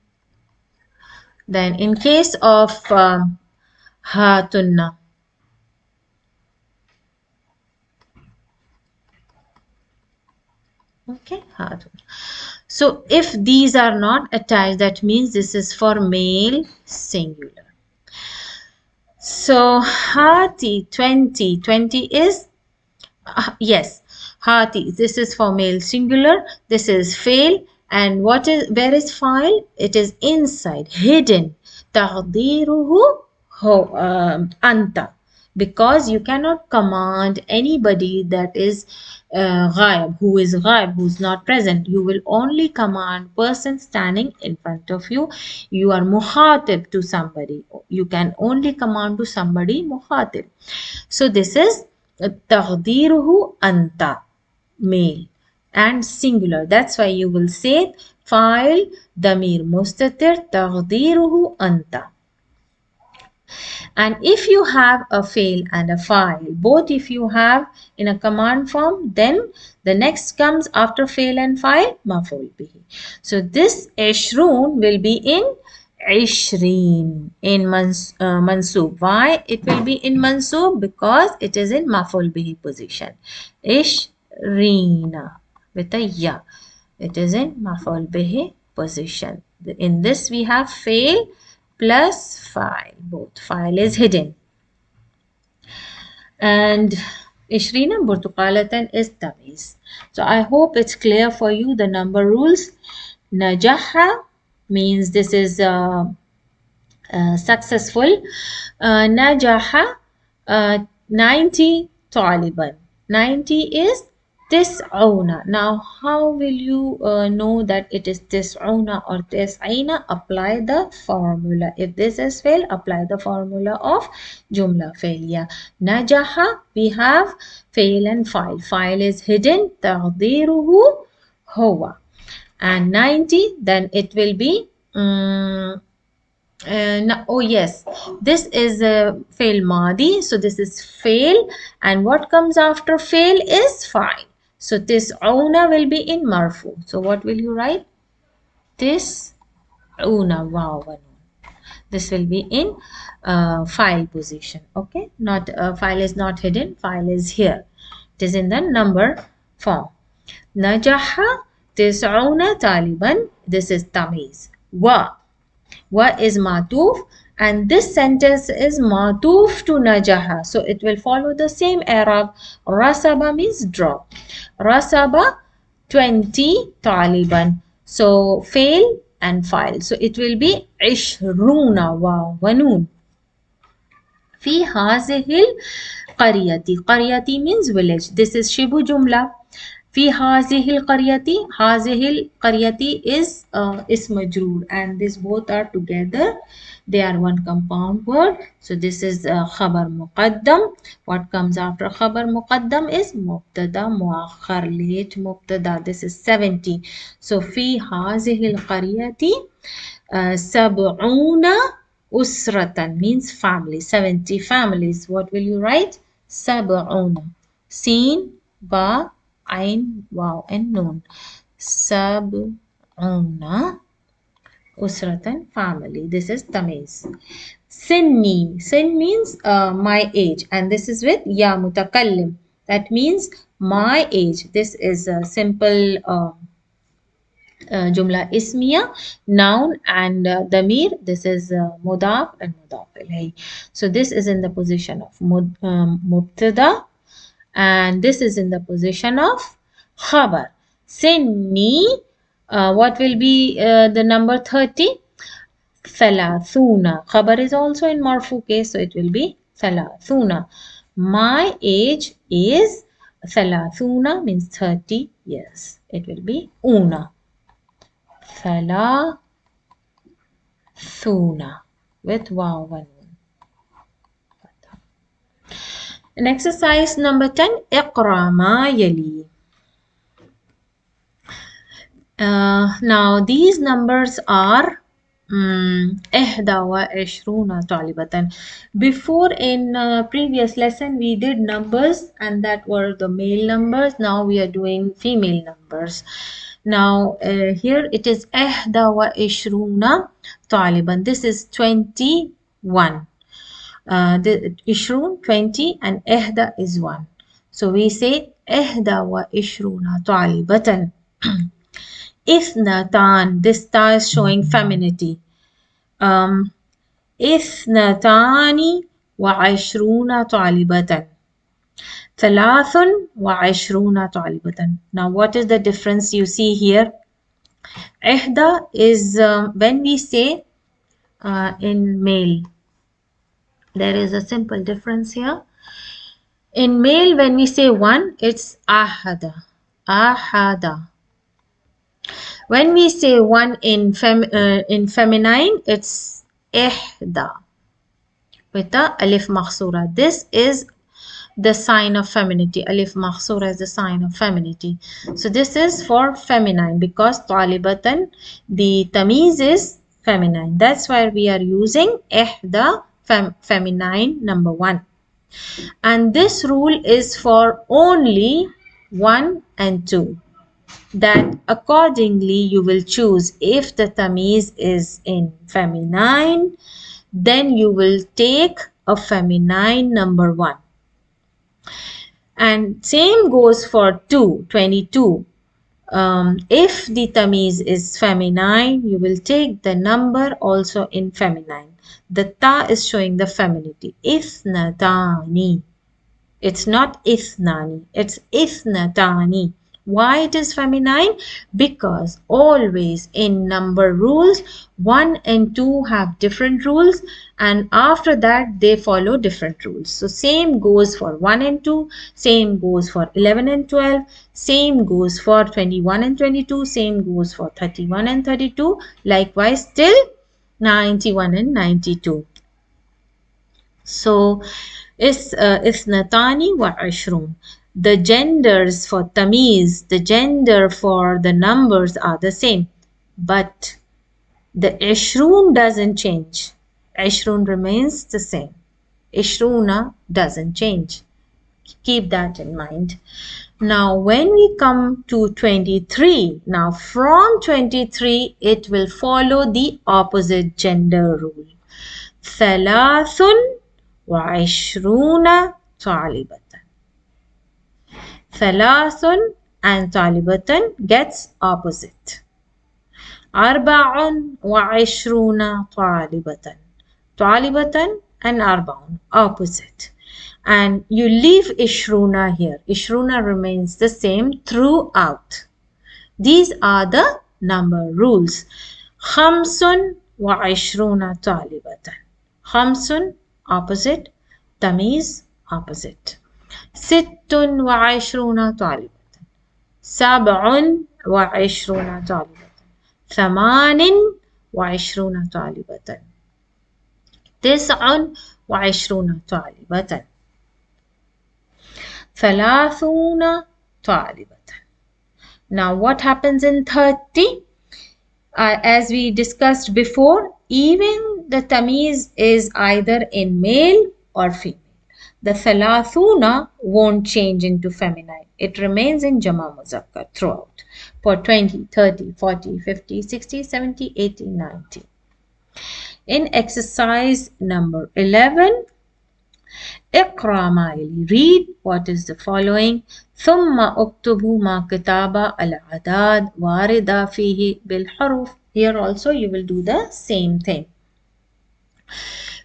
Then in case of ha, tunna. Okay, ha, tunna. So if these are not attached, that means this is for male singular. So hati 20. 20 is yes, hati. This is for male singular. This is fail. And where is file? It is inside, hidden. Taqdiruhu anta. Because you cannot command anybody that is ghaib, who's not present. You will only command person standing in front of you. You are muhatib to somebody. You can only command to somebody muhatib. So this is taqdiruhu anta, male and singular. That's why you will say file damir mustatir taqdiruhu anta. And if you have a fail and a file, both if you have in a command form, then the next comes after fail and file, maf'ul bihi. So this ishrun will be in ishreen, in mansoob. Why it will be in mansoob? Because it is in maf'ul bihi position. Ishreena with a ya. It is in maf'ul bihi position. In this we have fail plus file. Both file is hidden. And Ishrina burtuqalatan is tamiz. So I hope it's clear for you the number rules. Najaha means this is successful. نجح 90 طالبا. 90 is تسعون. Now how will you know that it is تسعون or تسعين? Apply the formula. If this is fail, apply the formula of جملة فعلية. نجح, we have fail and file. File is hidden. تقديره هو. And 90, then it will be no, oh yes, this is a fail madi, so this is fail, and what comes after fail is file. So this una will be in marfu. So what will you write? This una, wow. This will be in file position. Okay, not file is not hidden. File is here. It is in the number form. نجح 90 طالبا. This is tamiz. Wa is matuf, and this sentence is matuf to najaha. So it will follow the same eraab. Rasaba means drop. Rasaba 20 taliban. So fail and file. So it will be ishruna wa wanun. في هذه القرية. قرية means village. This is shibu jumla. في هذه القرية. هذه القرية is ism majroor, and these both are together. They are one compound word. So this is khabar muqaddam. What comes after khabar muqaddam is mubtada muakhar, late mubtada. This is 70. So في هذه القرية سبعون usratan means family. 70 families. What will you write? Sab'una. Sin, ba, ain, wow, and nun. Sab'una usratan family. This is tamiz. Sinni. Sin means my age, and this is with ya mutakallim. That means my age. This is a simple jumla ismiya, noun, and damir. This is mudaf and mudaf ilayhi. So this is in the position of mubtada, and this is in the position of khabar. Sinni, what will be the number 30? Thalathuna. Khabar is also in marfu case, so it will be thalathuna. My age is thalathuna means 30 years. It will be una. ثلاثون with واو ونون. In exercise number 10, اقرأ ما يلي. Now these numbers are 21 طالبة. Before in previous lesson we did numbers, and that were the male numbers. Now we are doing female numbers. Now here it is 21 طالبا. This is 21. The ishrun 20 and ihda is 1. So we say 21 طالبة. Ithnatan, this ta is showing femininity. Ithnatani وعشرون طالبة. ثلاث وعشرون طالبة. Now what is the difference you see here? إحدى is when we say in male. There is a simple difference here. In male, when we say one, it's ahada. Ahada. When we say one in feminine, it's ihda with the alif makhsura. This is the sign of femininity. Alif makhsura is the sign of femininity. So this is for feminine because talibatan, the tamiz is feminine. That's why we are using ihda feminine number 1. And this rule is for only 1 and 2. That accordingly you will choose. If the tamiz is in feminine, then you will take a feminine number 1. And same goes for 22. If the tamiz is feminine, you will take the number also in feminine. The ta is showing the femininity. Ithnatani. It's not ithnani. It's ithnatani. Why it is feminine? Because always in number rules 1 and 2 have different rules, and after that they follow different rules. So same goes for 1 and 2, same goes for 11 and 12, same goes for 21 and 22, same goes for 31 and 32, likewise till 91 and 92. So isnatani wa ashrun. The genders for tamiz, the gender for the numbers are the same, but the ishrun doesn't change. Ishrun remains the same. Ishruna doesn't change. Keep that in mind. Now when we come to 23, now from 23 it will follow the opposite gender rule. ثلاث وعشرون طالبة. ثلاث and طالبة gets opposite. أربع وعشرون طالبة. طالبة and أربع opposite. And you leave ishruna here. Ishruna remains the same throughout. These are the number rules. خمس وعشرون طالبة. خمس opposite, تمييز opposite. ست وعشرون طالبة. سبع وعشرون طالبة. ثمان وعشرون طالبة. تسع وعشرون طالبة. ثلاثون طالبة. Now what happens in 30? As we discussed before, even the tamiz is either in male or female. The thalathuna won't change into feminine. It remains in jama muzakkar throughout for 20, 30, 40, 50, 60, 70, 80, 90. In exercise number 11, اقرأ ما يلي. Read what is the following. ثم اكتبوا ما كتاب الأعداد واردة فيه بالحروف. Here also you will do the same thing.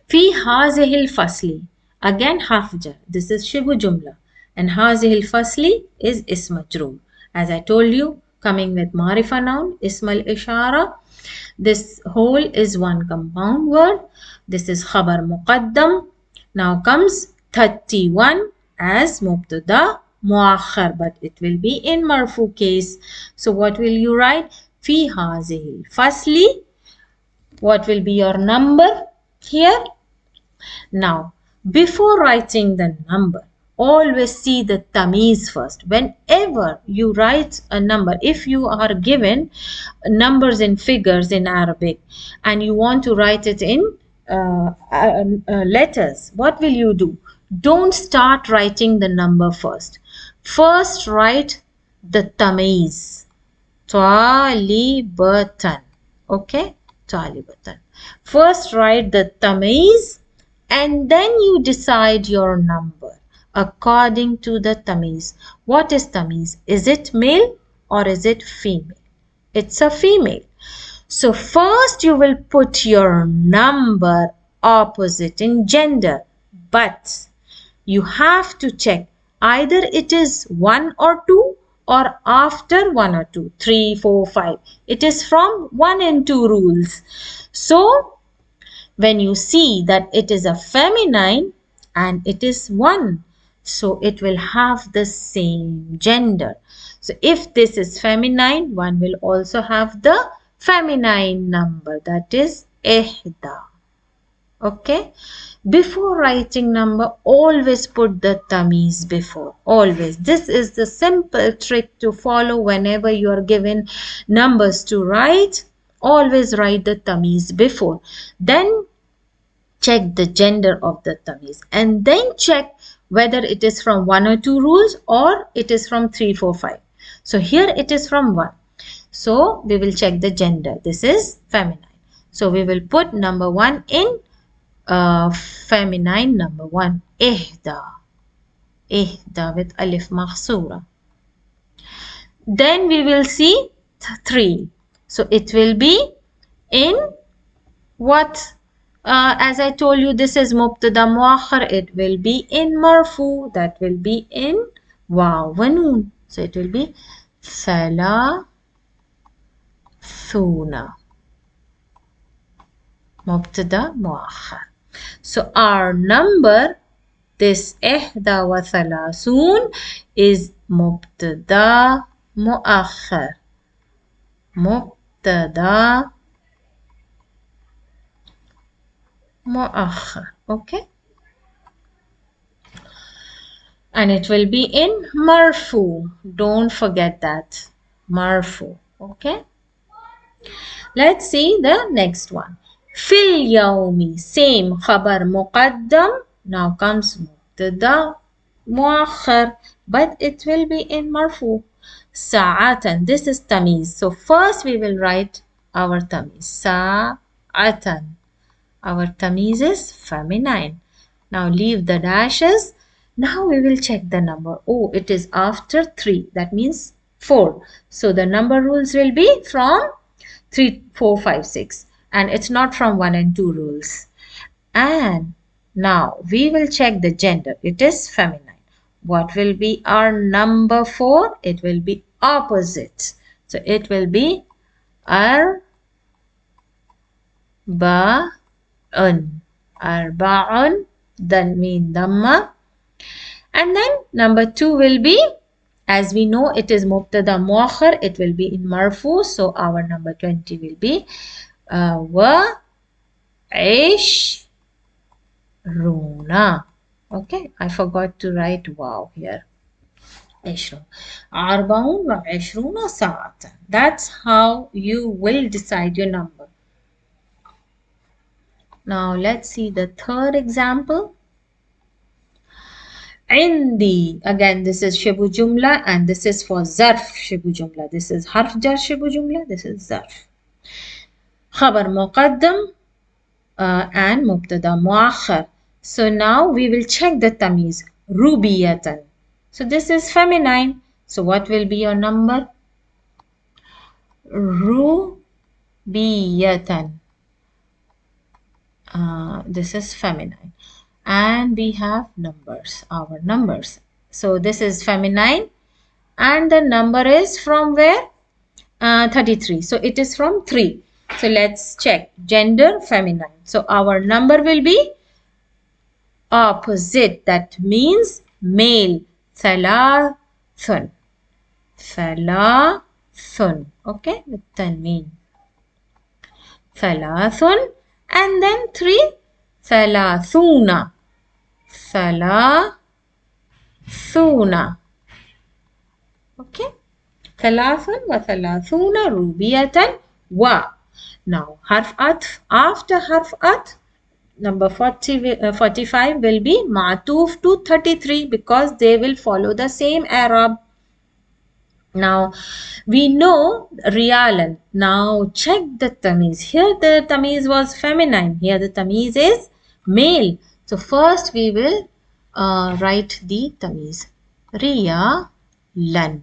في هذه الفصل. Again حرف جر. This is شبه جملة. And هذه الفصل is اسم مجرور. As I told you, coming with معرفة noun, اسم الإشارة. This whole is one compound word. This is خبر مقدم. Now comes 31 as mubtada muakhar, but it will be in marfu case. So what will you write? Fi hazihi. Firstly, what will be your number here? Now, before writing the number, always see the tamiz first. Whenever you write a number, if you are given numbers in figures in Arabic and you want to write it in letters, what will you do? Don't start writing the number first. First write the tamiz. Talibatan. Okay? Talibatan. First write the tamiz and then you decide your number according to the tamiz. What is tamiz? Is it male or is it female? It's a female. So first you will put your number opposite in gender, but you have to check either it is 1 or 2 or after 1 or 2, 3, 4, 5. It is from 1 and 2 rules. So when you see that it is a feminine and it is 1, so it will have the same gender. So if this is feminine, one will also have the feminine number, that is ihda. Okay? Before writing number, always put the tamiz before. Always. This is the simple trick to follow whenever you are given numbers to write. Always write the tamiz before. Then check the gender of the tamiz. And then check whether it is from 1 or 2 rules or it is from 3, 4, 5. So here it is from 1. So we will check the gender. This is feminine. So we will put number 1 in feminine number 1. Ihda. Ihda with alif mahsura. Then we will see 3. So it will be in what? As I told you, this is mubtada muakhar. It will be in marfu. That will be in waw wa noon. So it will be ثلاثون. مبتدا مؤخر. So our number, this إحدى وثلاثون, is مبتدا مؤخر. مبتدا مؤخر. Okay. And it will be in marfu. Don't forget that. Marfu. Okay. Let's see the next one. Fil yawmi. Same khabar muqaddam. Now comes mubtada muakhar. But it will be in marfu. Sa'atan. This is tamiz. So first we will write our tamiz. Sa'atan. Our tamiz is feminine. Now leave the dashes. Now we will check the number. Oh, it is after 3. That means 4. So the number rules will be from 3, 4, 5, 6. And it's not from 1 and 2 rules. And now we will check the gender. It is feminine. What will be our number 4? It will be opposite. So it will be arba'un. Arba'un. Then mean dhamma. And then number 2 will be, as we know, it is mubtada muakhar. It will be in marfu. So our number 20 will be wa ishruna. Okay, I forgot to write wow here. Ishrun. Arba'un wa ishruna sa'atan. That's how you will decide your number. Now let's see the third example. Indi. Again, this is shibu jumla and this is for zarf shibu jumla. This is harf jar shibu jumla. This is zarf. Khabar muqaddam and mubtada muakhar. So now we will check the tamiz. Rubiyatan. So this is feminine. So what will be your number? Rubiyatan. This is feminine. And we have numbers, our numbers. So this is feminine and the number is from where? 33. So it is from 3. So let's check. Gender feminine. So our number will be opposite. That means male. Thalathun. Thalathun. Okay, with tanween. Thalathun. And then 3. Thalathuna. Thalathuna. Okay. Thalathun wa thalathuna rubiyatan wa. Now harf atf. After harf atf, number 45 will be ma'tuf to 33 because they will follow the same eraab. Now we know riyalan. Now check the tamiz. Here the tamiz was feminine. Here the tamiz is male. So first we will write the tamiz. Riyalan.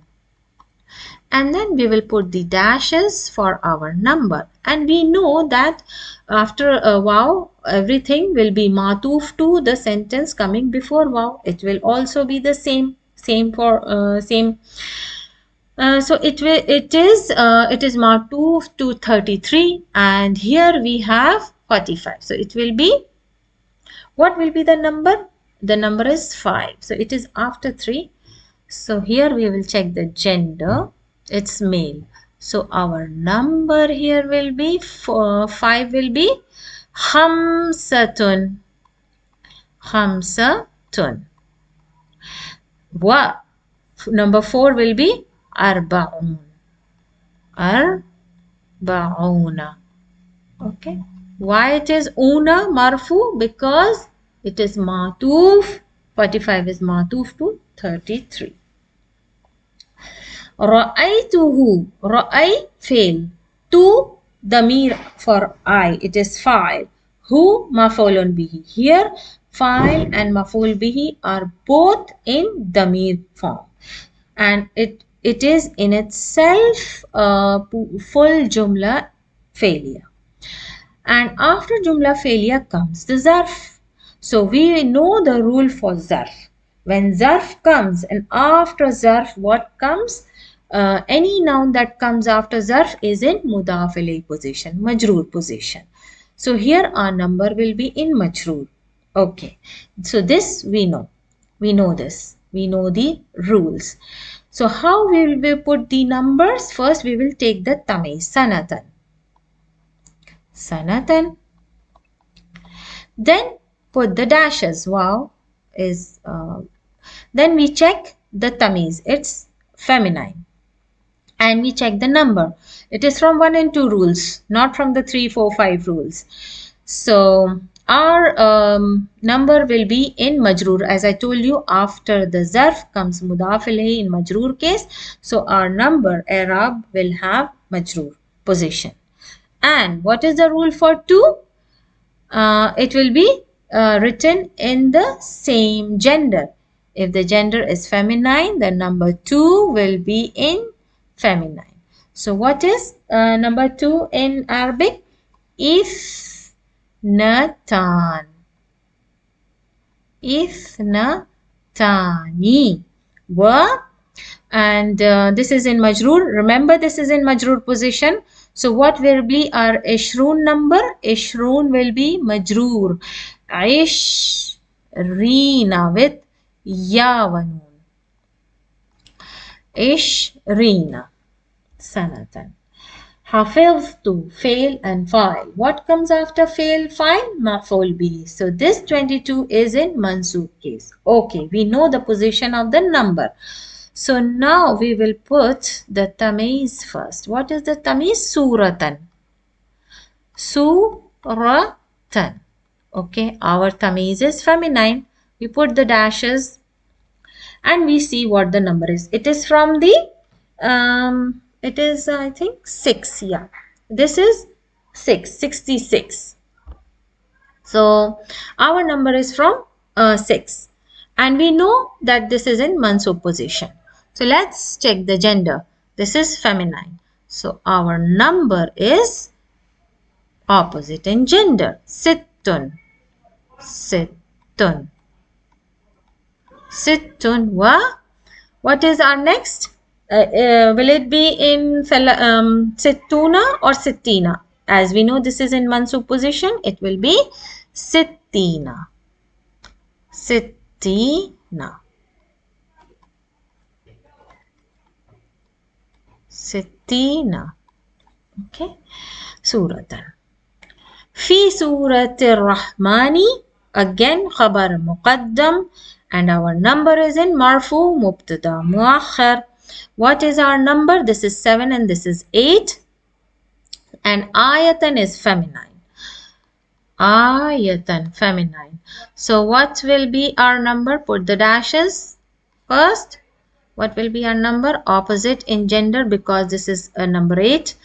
And then we will put the dashes for our number. And we know that after wow, everything will be matuf to the sentence coming before wow. It will also be the same for same. So it is matuf to 33 and here we have 45. So it will be, what will be the number? The number is 5. So it is after 3. So here we will check the gender. It's male. So our number here will be 5 will be khamsatun. Khamsatun. Wa. Number 4 will be arba'un. Arba'una. Okay. Why it is una marfu? Because it is matuf. 45 is matuf to 33. Ra'aytuhu. Ra'ay fail. Tu damir for I. It is fa'il. Hu maf'ulun bihi. Here fa'il and maf'ul bihi are both in damir form. And it is in itself full jumla failure. And after jumla failure comes the zarf. So we know the rule for zarf. When zarf comes and after zarf what comes? any noun that comes after zarf is in mudaf ilayh position, majroor position. So here our number will be in majroor. Okay, so this we know. We know this. We know the rules. So how will we put the numbers? First we will take the tamiz, sanatan. Sanatan. Then put the dashes. Wow is then we check the tamiz. It's feminine. And we check the number. It is from 1 and 2 rules, not from the 3, 4, 5 rules. So our number will be in majroor. As I told you, after the zarf comes mudaf ilayhi in majroor case. So our number eraab will have majroor position. And what is the rule for 2? It will be written in the same gender. If the gender is feminine, the number 2 will be in feminine. So what is number 2 in Arabic? Ithnatan. Ithnatani. Wa. And this is in majroor. Remember, this is in majroor position. So what will be our ishroon number? Ishroon will be majroor. Ishrina with ya wa noon. Ishrina. Sanatan. Hafiztu, fail and file. What comes after fail, file? Maf'ul bihi. So this 22 is in mansoob case. Okay, we know the position of the number. So now we will put the tamiz first. What is the tamiz? Suratan. Suratan. Okay, our tamiz is feminine. We put the dashes and we see what the number is. It is from the it is I think 6. Yeah, this is 6, 66. So our number is from 6 and we know that this is in mansoob position. So let's check the gender. This is feminine. So our number is opposite in gender. Sittun. Sittun. Sittun wa. What is our next? Will it be in sittuna or sittina? As we know this is in mansoob position, it will be sittina. Sittina. Sittina. Okay. Suratan. Fi suratir rahmani. Again khabar muqaddam. And our number is in marfu mubtada muakhar. What is our number? This is 7 and this is 8. And ayatan is feminine. Ayatan, feminine. So what will be our number? Put the dashes first. What will be our number? Opposite in gender because this is a number 8.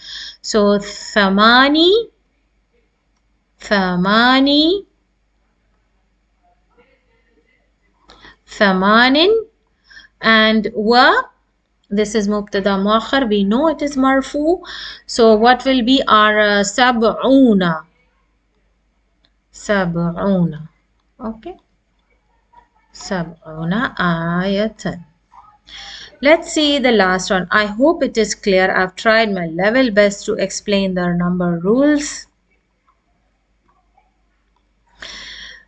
So thamani. Thamanin. And wa. This is mubtada muakhar. We know it is marfu. So what will be our sab'una? Sab'una. Okay. Sab'una ayatan. Let's see the last one. I hope it is clear. I've tried my level best to explain the number rules.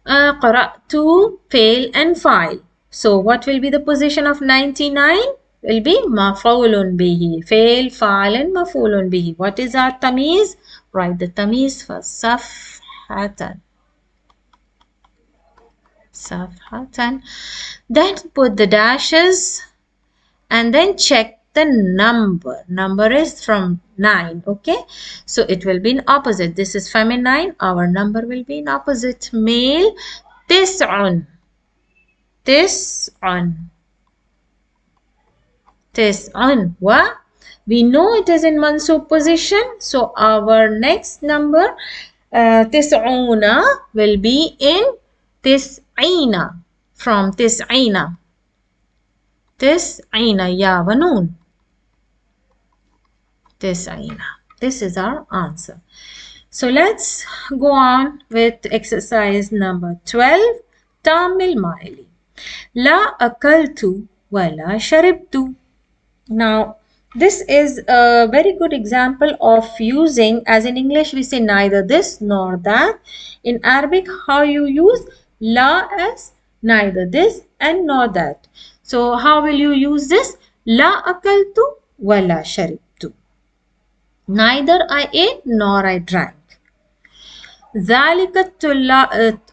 Qara'tu, fail and file. So what will be the position of 99? Will be maf'ulun bihi. Fail, file and maf'ulun bihi. What is our tamiz? Write the tamiz first. Safhatan. Safhatan. Then put the dashes and then check the number. Number is from 9. Okay. So it will be in opposite. This is feminine. Our number will be in opposite. Male. Tis'un. Tis'un. Tis'un. Wa. We know it is in mansoob position. So our next number tis'una will be in tis'ina. From tis'ina. Tis'ina ya wa noon. Tis'ina. This is our answer. So let's go on with exercise number 12. Tamil Maili. La akaltu wa la sharibtu. Now This is a very good example of using, as in English we say neither this nor that. In Arabic, how you use la as neither this and nor that. So how will you use this? La akaltu wa la sharibtu. Neither I ate nor I drank. ذلك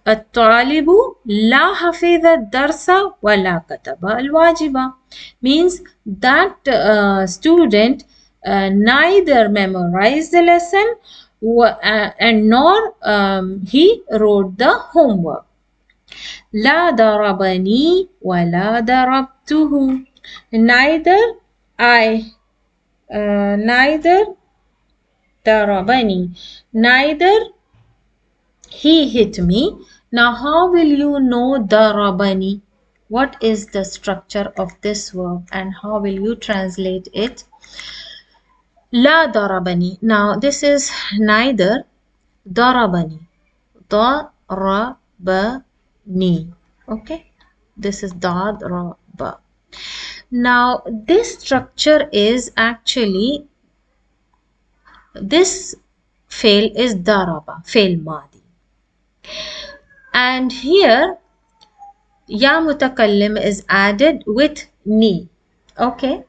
الطالب لا حفظ الدرس ولا كتب الواجب, means that student neither memorized the lesson and nor he wrote the homework. لا ضربني ولا ضربته, neither ضربني, neither he hit me. Now how will you know darabani? What is the structure of this verb and how will you translate it? La darabani. Now this is neither darabani. Darabani. Okay. This is daraba. Now this structure is actually, this fail is daraba, fail madi. And here ya mutakallim is added with ni. Okay.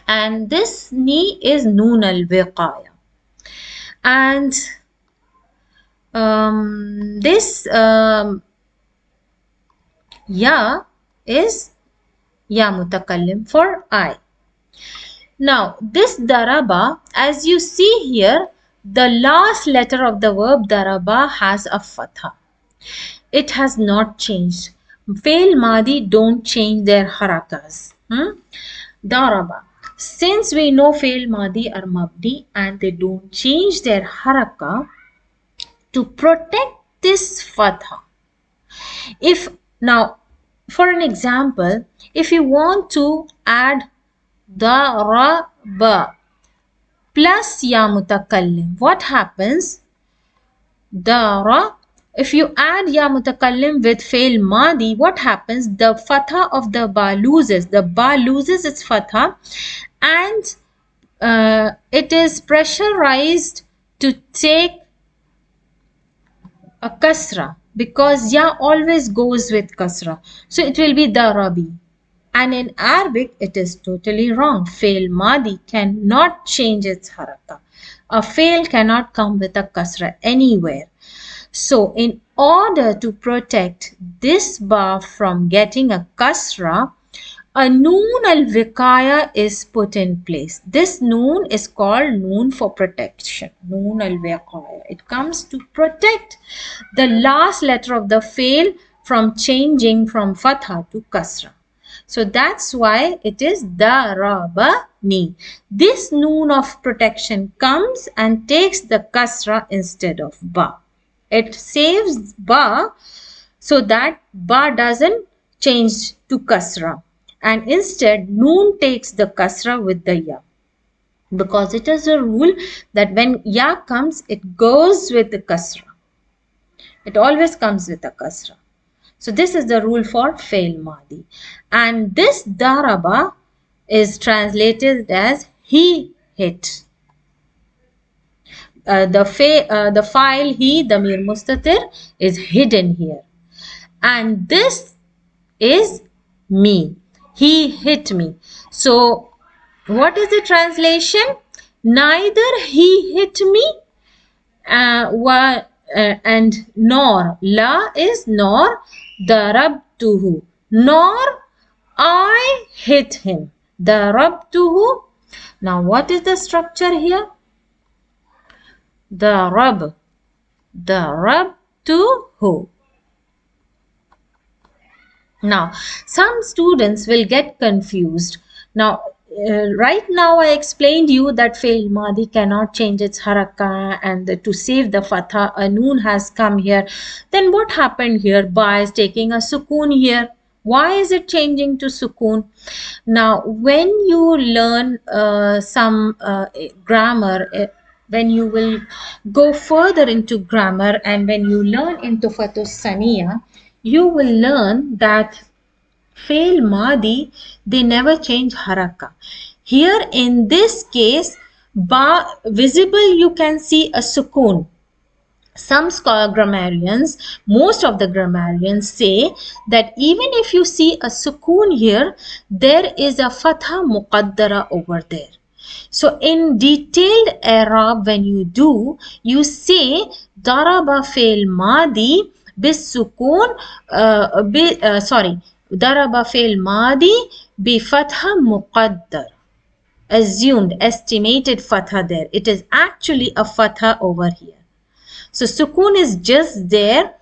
And this ni is noon al-wiqaya. And this ya is ya mutakallim for I. Now this daraba, as you see here, the last letter of the verb daraba has a fatha. It has not changed. Fail madi don't change their harakas. Daraba. Since we know fail madi are mabni and they don't change their haraka, to protect this fatha. If now, for an example, if you want to add daraba plus ya mutakallim, what happens? Dara. If you add ya mutakallim with fail madi, what happens? The fatha of the ba loses. The ba loses its fatha and it is pressurized to take a kasra, because ya always goes with kasra. So it will be darabi. And in Arabic, it is totally wrong. Fail madi cannot change its haraka. A fail cannot come with a kasra anywhere. So in order to protect this ba from getting a kasra, a noon al-wiqaya is put in place. This noon is called noon for protection. Noon al-wiqaya. It comes to protect the last letter of the fail from changing from fatha to kasra. So that's why it is darabani. This noon of protection comes and takes the kasra instead of ba. It saves ba so that ba doesn't change to kasra. And instead noon takes the kasra with the ya. Because it is a rule that when ya comes, it goes with the kasra. It always comes with a kasra. So this is the rule for fail madi. And this daraba is translated as he hit. The file he, damir mustatir, is hidden here. And this is me. He hit me. So what is the translation? Neither he hit me and nor. La is nor. Darabtuhu. Nor I hit him. Darabtuhu. Now what is the structure here? Darabtuhu. Now some students will get confused. Now right now I explained you that fail madi cannot change its haraka, and to save the fatha a noon has come here. Then what happened here? Ba is taking a sukoon here. Why is it changing to sukoon? Now when you learn some grammar, when you will go further into grammar and when you learn into Fatus Saniya, you will learn that fail madi, they never change haraka. Here in this case, ba visible, you can see a sukoon. Some grammarians, most of the grammarians say that even if you see a sukoon here, there is a fatha muqaddara over there. So in detailed eraab, when you do, you say daraba fail madi bis sukoon, daraba fail madi bi fatha muqaddar. Assumed, estimated fatha there. It is actually a fatha over here. So sukoon is just there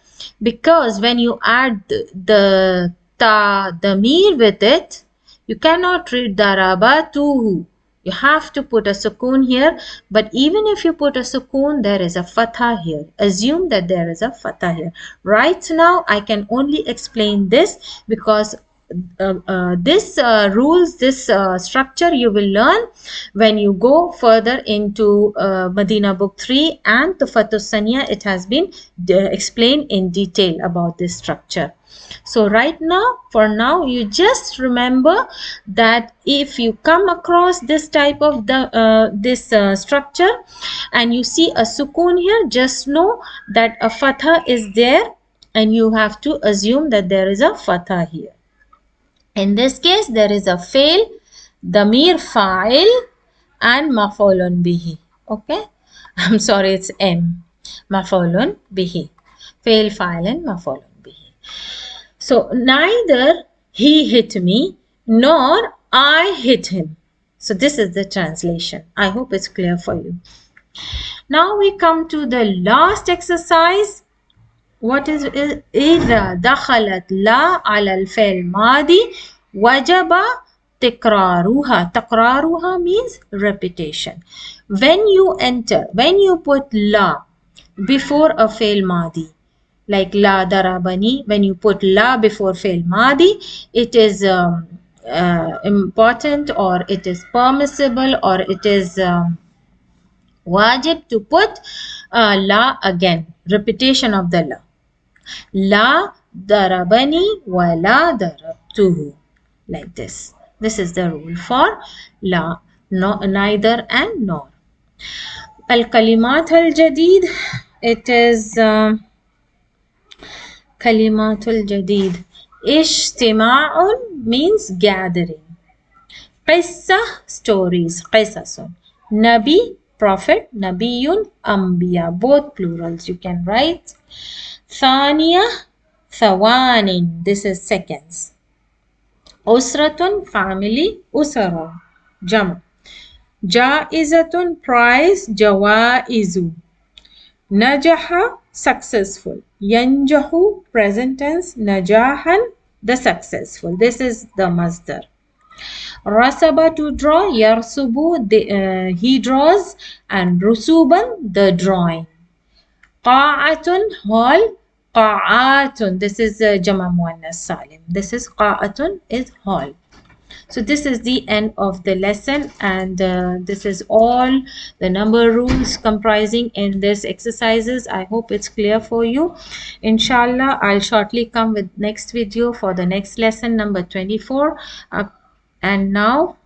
because when you add the ta, the damir with it, you cannot read darabatuhu. You have to put a sukoon here, but even if you put a sukoon, there is a fatha here. Assume that there is a fatha here. Right now, I can only explain this because this rules, this structure you will learn when you go further into Madina book 3 and Tufatus Saniya. It has been explained in detail about this structure. So right now, for now, you just remember that if you come across this type of structure and you see a sukoon here, just know that a fatha is there and you have to assume that there is a fatha here. In this case, there is a fail, damir fa'il and maf'ulun bihi. Okay, I'm sorry, it's M. Maf'ulun bihi. Fail, fa'il and maf'ulun bihi. So neither he hit me nor I hit him. So this is the translation. I hope it's clear for you. Now we come to the last exercise. What is إذا دخلت لا على الفعل الماضي وجب تكرارها. تكرارها means repetition. When you put la before a fail madi, like la darabani, when you put la before fail madi, it is important, or it is permissible, or it is wajib to put la again, repetition of the la. La darabani wa la darabtuhu. Like this. This is the rule for la, no, neither and nor. Al-kalimat al-jadid. It is kalimat al-jadid. Ijtima'un means gathering. Qissa, stories. Qisasun. Nabi, prophet. Nabiyun, anbiya. Both plurals you can write. Thaniya, thawanin. This is seconds. Usratun, family. Usara, jama. Jaizatun, prize. Jawaizu. Najaha, successful. Yanjahu, present tense. Najahan, the successful. This is the masdar. Rasaba, to draw. Yarsubu, he draws. And rusuban, the drawing. Qa'atun, hall. Qa'atun, this is jama muannas salim. This is qa'atun, is hall. So this is the end of the lesson, and this is all the number rules comprising in this exercises. I hope it's clear for you. Inshallah, I'll shortly come with next video for the next lesson, number 24. And now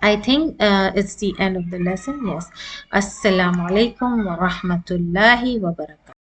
I think it's the end of the lesson. Yes. Assalamu alaikum wa rahmatullahi wa barakatuh.